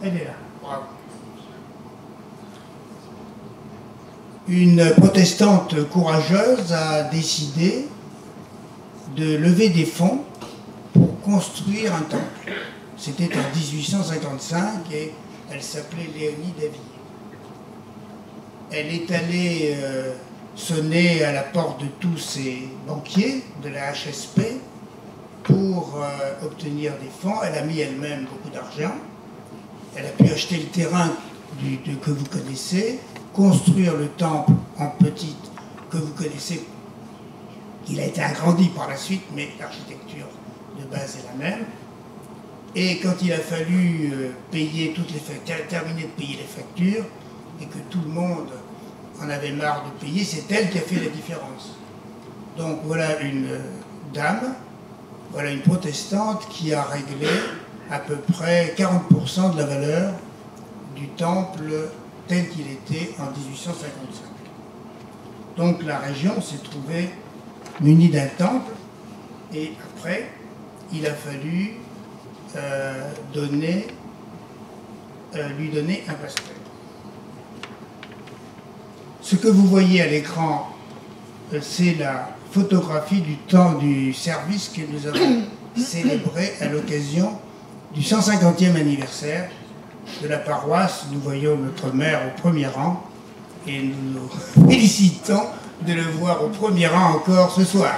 Elle est là, bravo. Une protestante courageuse a décidé de lever des fonds pour construire un temple. C'était en 1855 et elle s'appelait Léonie Davillier. Elle est allée sonner à la porte de tous ces banquiers de la HSP pour obtenir des fonds. Elle a mis elle-même beaucoup d'argent. Elle a pu acheter le terrain que vous connaissez, construire le temple en petite que vous connaissez. Il a été agrandi par la suite, mais l'architecture de base est la même. Et quand il a fallu payer toutes les factures, terminer de payer les factures, et que tout le monde en avait marre de payer, c'est elle qui a fait la différence. Donc voilà une dame, voilà une protestante qui a réglé à peu près 40% de la valeur du temple tel qu'il était en 1855. Donc la région s'est trouvée munie d'un temple, et après, il a fallu lui donner un pasteur. Ce que vous voyez à l'écran, c'est la photographie du temps du service que nous avons célébré à l'occasion du 150e anniversaire de la paroisse. Nous voyons notre maire au premier rang, et nous nous félicitons de le voir au premier rang encore ce soir.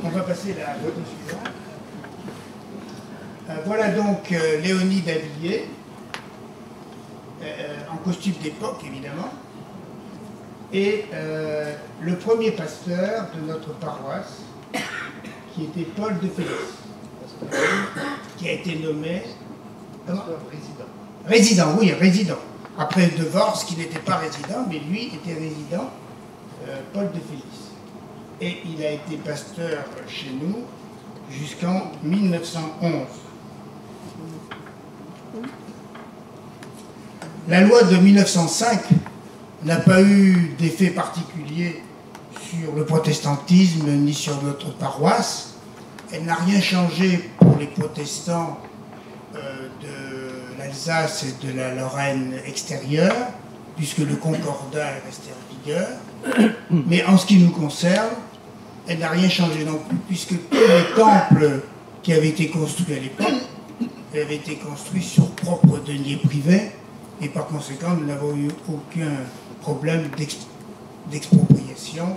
On va passer à la photo suivante. Voilà donc Léonie Davillier, en costume d'époque évidemment, et le premier pasteur de notre paroisse, qui était Paul de Félix, qui a été nommé résident, oui, résident. Après De Vors, qui n'était pas résident, mais lui était résident, Paul de Félix. Et il a été pasteur chez nous jusqu'en 1911. La loi de 1905 n'a pas eu d'effet particulier sur le protestantisme ni sur notre paroisse. Elle n'a rien changé pour les protestants de l'Alsace et de la Lorraine extérieure, puisque le concordat est resté en vigueur. Mais en ce qui nous concerne, elle n'a rien changé non plus, puisque tous les temples qui avaient été construits à l'époque avaient été construits sur propre denier privé, et par conséquent, nous n'avons eu aucun problème d'expropriation,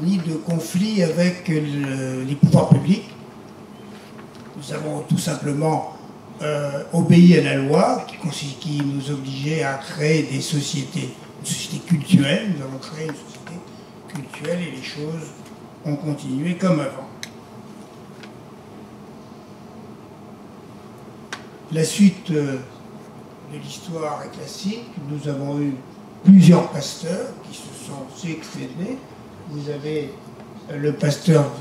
ni de conflit avec les pouvoirs publics. Nous avons tout simplement obéi à la loi qui nous obligeait à créer des sociétés, une société cultuelle. Nous avons créé une société cultuelle et les choses ont continué comme avant. La suite de l'histoire est classique. Nous avons eu plusieurs pasteurs qui se sont succédés. Vous avez le pasteur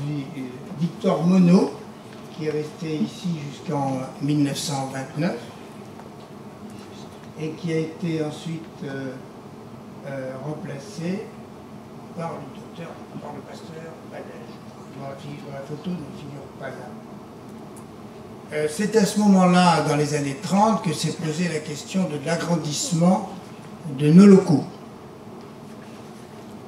Victor Monod, qui est resté ici jusqu'en 1929 et qui a été ensuite remplacé par le pasteur Badège. Dans la photo ne figure pas là. C'est à ce moment-là, dans les années 30, que s'est posée la question de l'agrandissement de nos locaux.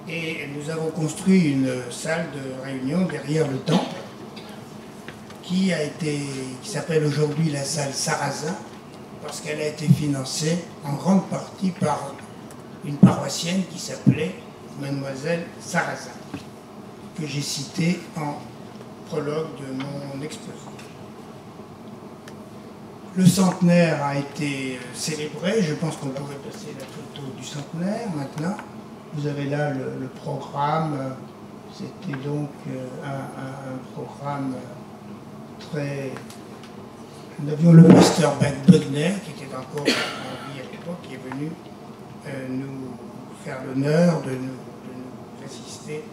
Et nous avons construit une salle de réunion derrière le temple, qui s'appelle aujourd'hui la salle Sarrazin, parce qu'elle a été financée en grande partie par une paroissienne qui s'appelait Mademoiselle Sarrazin, que j'ai citée en prologue de mon exposé. Le centenaire a été célébré, je pense qu'on pourrait passer la photo du centenaire maintenant. Vous avez là le programme, c'était donc un programme très... Nous avions le pasteur Bogner, qui était encore en vie à l'époque, qui est venu nous faire l'honneur de nous assister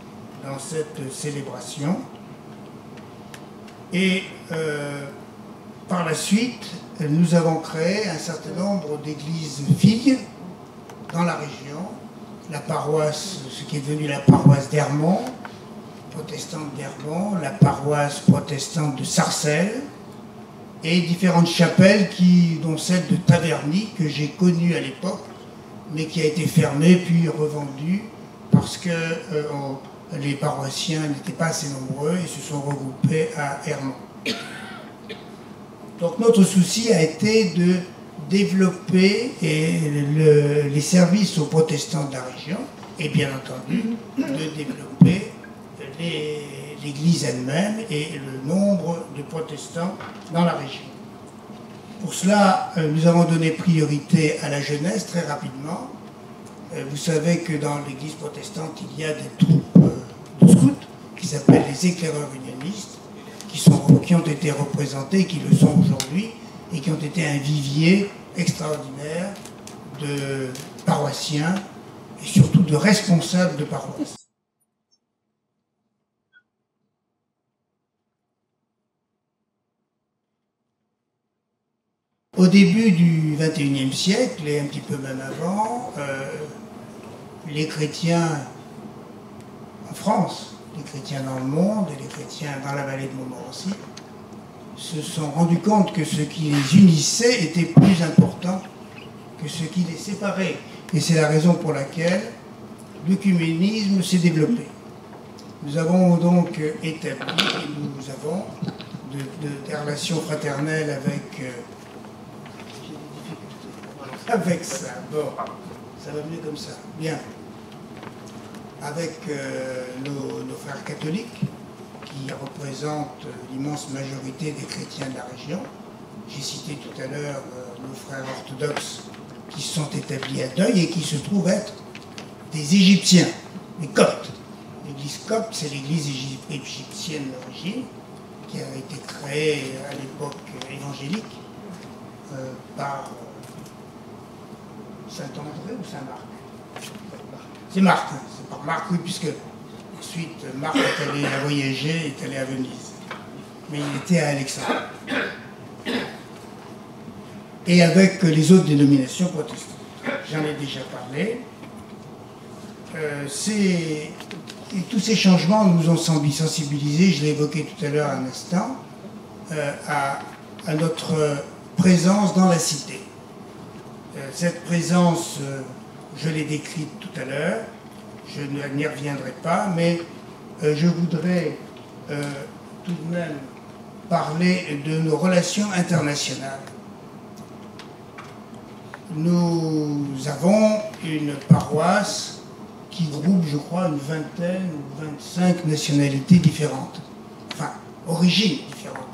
dans cette célébration. Et par la suite, nous avons créé un certain nombre d'églises filles dans la région. La paroisse, ce qui est devenu la paroisse d'Hermont, protestante d'Hermont, la paroisse protestante de Sarcelles, et différentes chapelles, dont celle de Taverny, que j'ai connue à l'époque, mais qui a été fermée puis revendue parce que les paroissiens n'étaient pas assez nombreux et se sont regroupés à Hermont. Donc notre souci a été de développer les services aux protestants de la région et bien entendu de développer l'Église elle-même et le nombre de protestants dans la région. Pour cela, nous avons donné priorité à la jeunesse très rapidement. Vous savez que dans l'Église protestante, il y a des troupes de scouts qui s'appellent les éclaireurs unionistes, qui ont été représentés, qui le sont aujourd'hui, et qui ont été un vivier extraordinaire de paroissiens et surtout de responsables de paroisse. Au début du XXIe siècle, et un petit peu même avant, les chrétiens en France, les chrétiens dans le monde et les chrétiens dans la vallée de Montmorency se sont rendus compte que ce qui les unissait était plus important que ce qui les séparait. Et c'est la raison pour laquelle l'œcuménisme s'est développé. Nous avons donc établi, nous avons des relations fraternelles avec avec ça. Bon, ça va mieux comme ça. Bien. Avec nos frères catholiques, qui représentent l'immense majorité des chrétiens de la région. J'ai cité tout à l'heure nos frères orthodoxes qui se sont établis à Deuil et qui se trouvent être des Égyptiens, des Coptes. L'église copte, c'est l'église égyptienne d'origine, qui a été créée à l'époque évangélique par Saint-André ou Saint-Marc. C'est Marc, hein, c'est par Marc, oui, puisque ensuite Marc est allé à voyager, est allé à Venise. Mais il était à Alexandrie. Et avec les autres dénominations protestantes. J'en ai déjà parlé. Et tous ces changements nous ont sensibilisés, je l'ai évoqué tout à l'heure un instant, à notre présence dans la cité. Cette présence, je l'ai décrite tout à l'heure, je n'y reviendrai pas, mais je voudrais tout de même parler de nos relations internationales. Nous avons une paroisse qui groupe, je crois, une vingtaine ou 25 nationalités différentes. Enfin, origines différentes.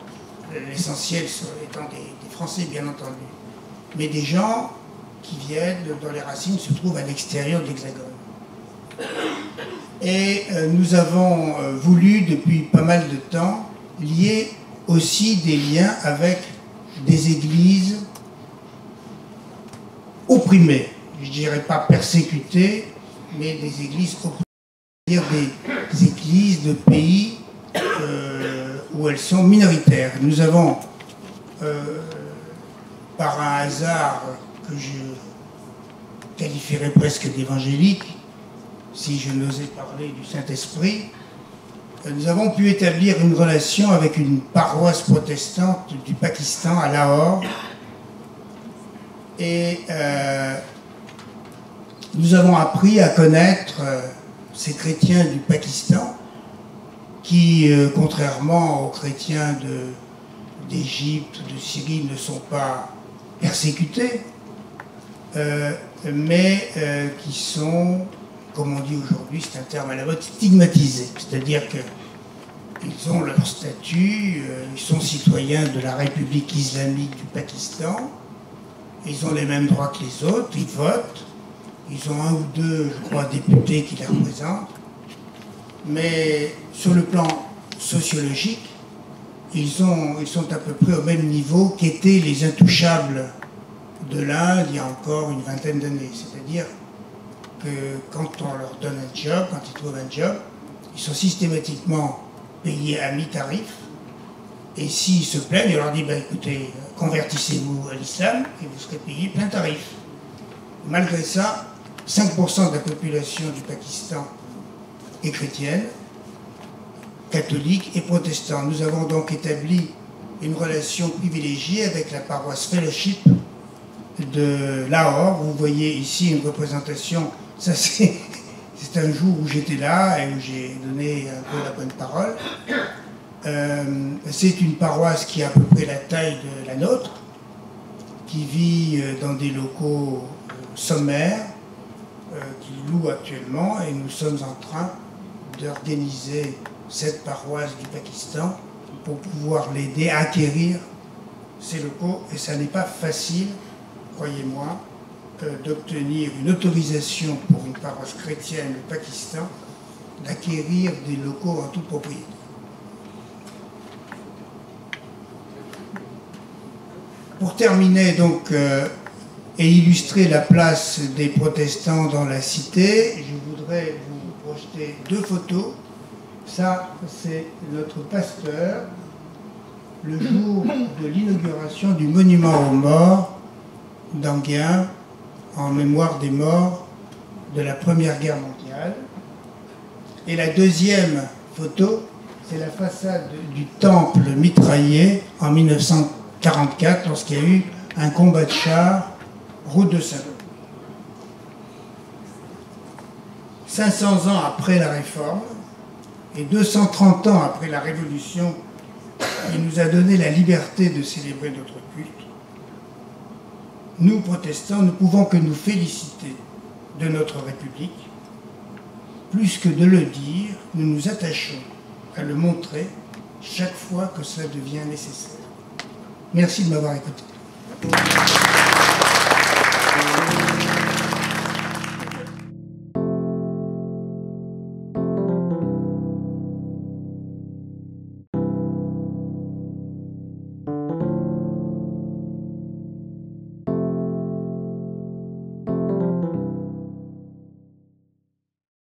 L'essentiel étant des Français, bien entendu. Mais des gens qui viennent, dont les racines se trouvent à l'extérieur de l'Hexagone. Et nous avons voulu, depuis pas mal de temps, lier aussi des liens avec des églises opprimées. Je ne dirais pas persécutées, mais des églises opprimées, c'est-à-dire des églises de pays où elles sont minoritaires. Nous avons, par un hasard que je qualifierais presque d'évangélique, si je n'osais parler du Saint-Esprit, nous avons pu établir une relation avec une paroisse protestante du Pakistan à Lahore. Et nous avons appris à connaître ces chrétiens du Pakistan qui, contrairement aux chrétiens d'Égypte, de Syrie, ne sont pas persécutés, mais qui sont, comme on dit aujourd'hui, c'est un terme à la mode, stigmatisés. C'est-à-dire qu'ils ont leur statut, ils sont citoyens de la République islamique du Pakistan, ils ont les mêmes droits que les autres, ils votent, ils ont un ou deux, je crois, députés qui les représentent, mais sur le plan sociologique, ils sont à peu près au même niveau qu'étaient les intouchables de l'Inde il y a encore une vingtaine d'années. C'est-à-dire que quand on leur donne un job, quand ils trouvent un job, ils sont systématiquement payés à mi-tarif. Et s'ils se plaignent, on leur dit, écoutez, convertissez-vous à l'islam et vous serez payé plein tarif. Malgré ça, 5% de la population du Pakistan est chrétienne, catholique et protestante. Nous avons donc établi une relation privilégiée avec la paroisse Fellowship de Lahore. Vous voyez ici une représentation, ça c'est un jour où j'étais là et où j'ai donné un peu la bonne parole. C'est une paroisse qui a à peu près la taille de la nôtre, qui vit dans des locaux sommaires, qui loue actuellement, et nous sommes en train d'organiser cette paroisse du Pakistan pour pouvoir l'aider à acquérir ces locaux. Et ça n'est pas facile, croyez-moi, d'obtenir une autorisation pour une paroisse chrétienne au Pakistan d'acquérir des locaux en toute propriété. Pour terminer donc et illustrer la place des protestants dans la cité, je voudrais vous projeter deux photos. Ça, c'est notre pasteur le jour de l'inauguration du monument aux morts d'Enghien en mémoire des morts de la Première Guerre mondiale. Et la deuxième photo, c'est la façade du temple mitraillé en 1944, lorsqu'il y a eu un combat de chars route de Saint-Lô. 500 ans après la Réforme et 230 ans après la Révolution, qui nous a donné la liberté de célébrer notre culte, nous, protestants, ne pouvons que nous féliciter de notre République. Plus que de le dire, nous nous attachons à le montrer chaque fois que cela devient nécessaire. Merci de m'avoir écouté.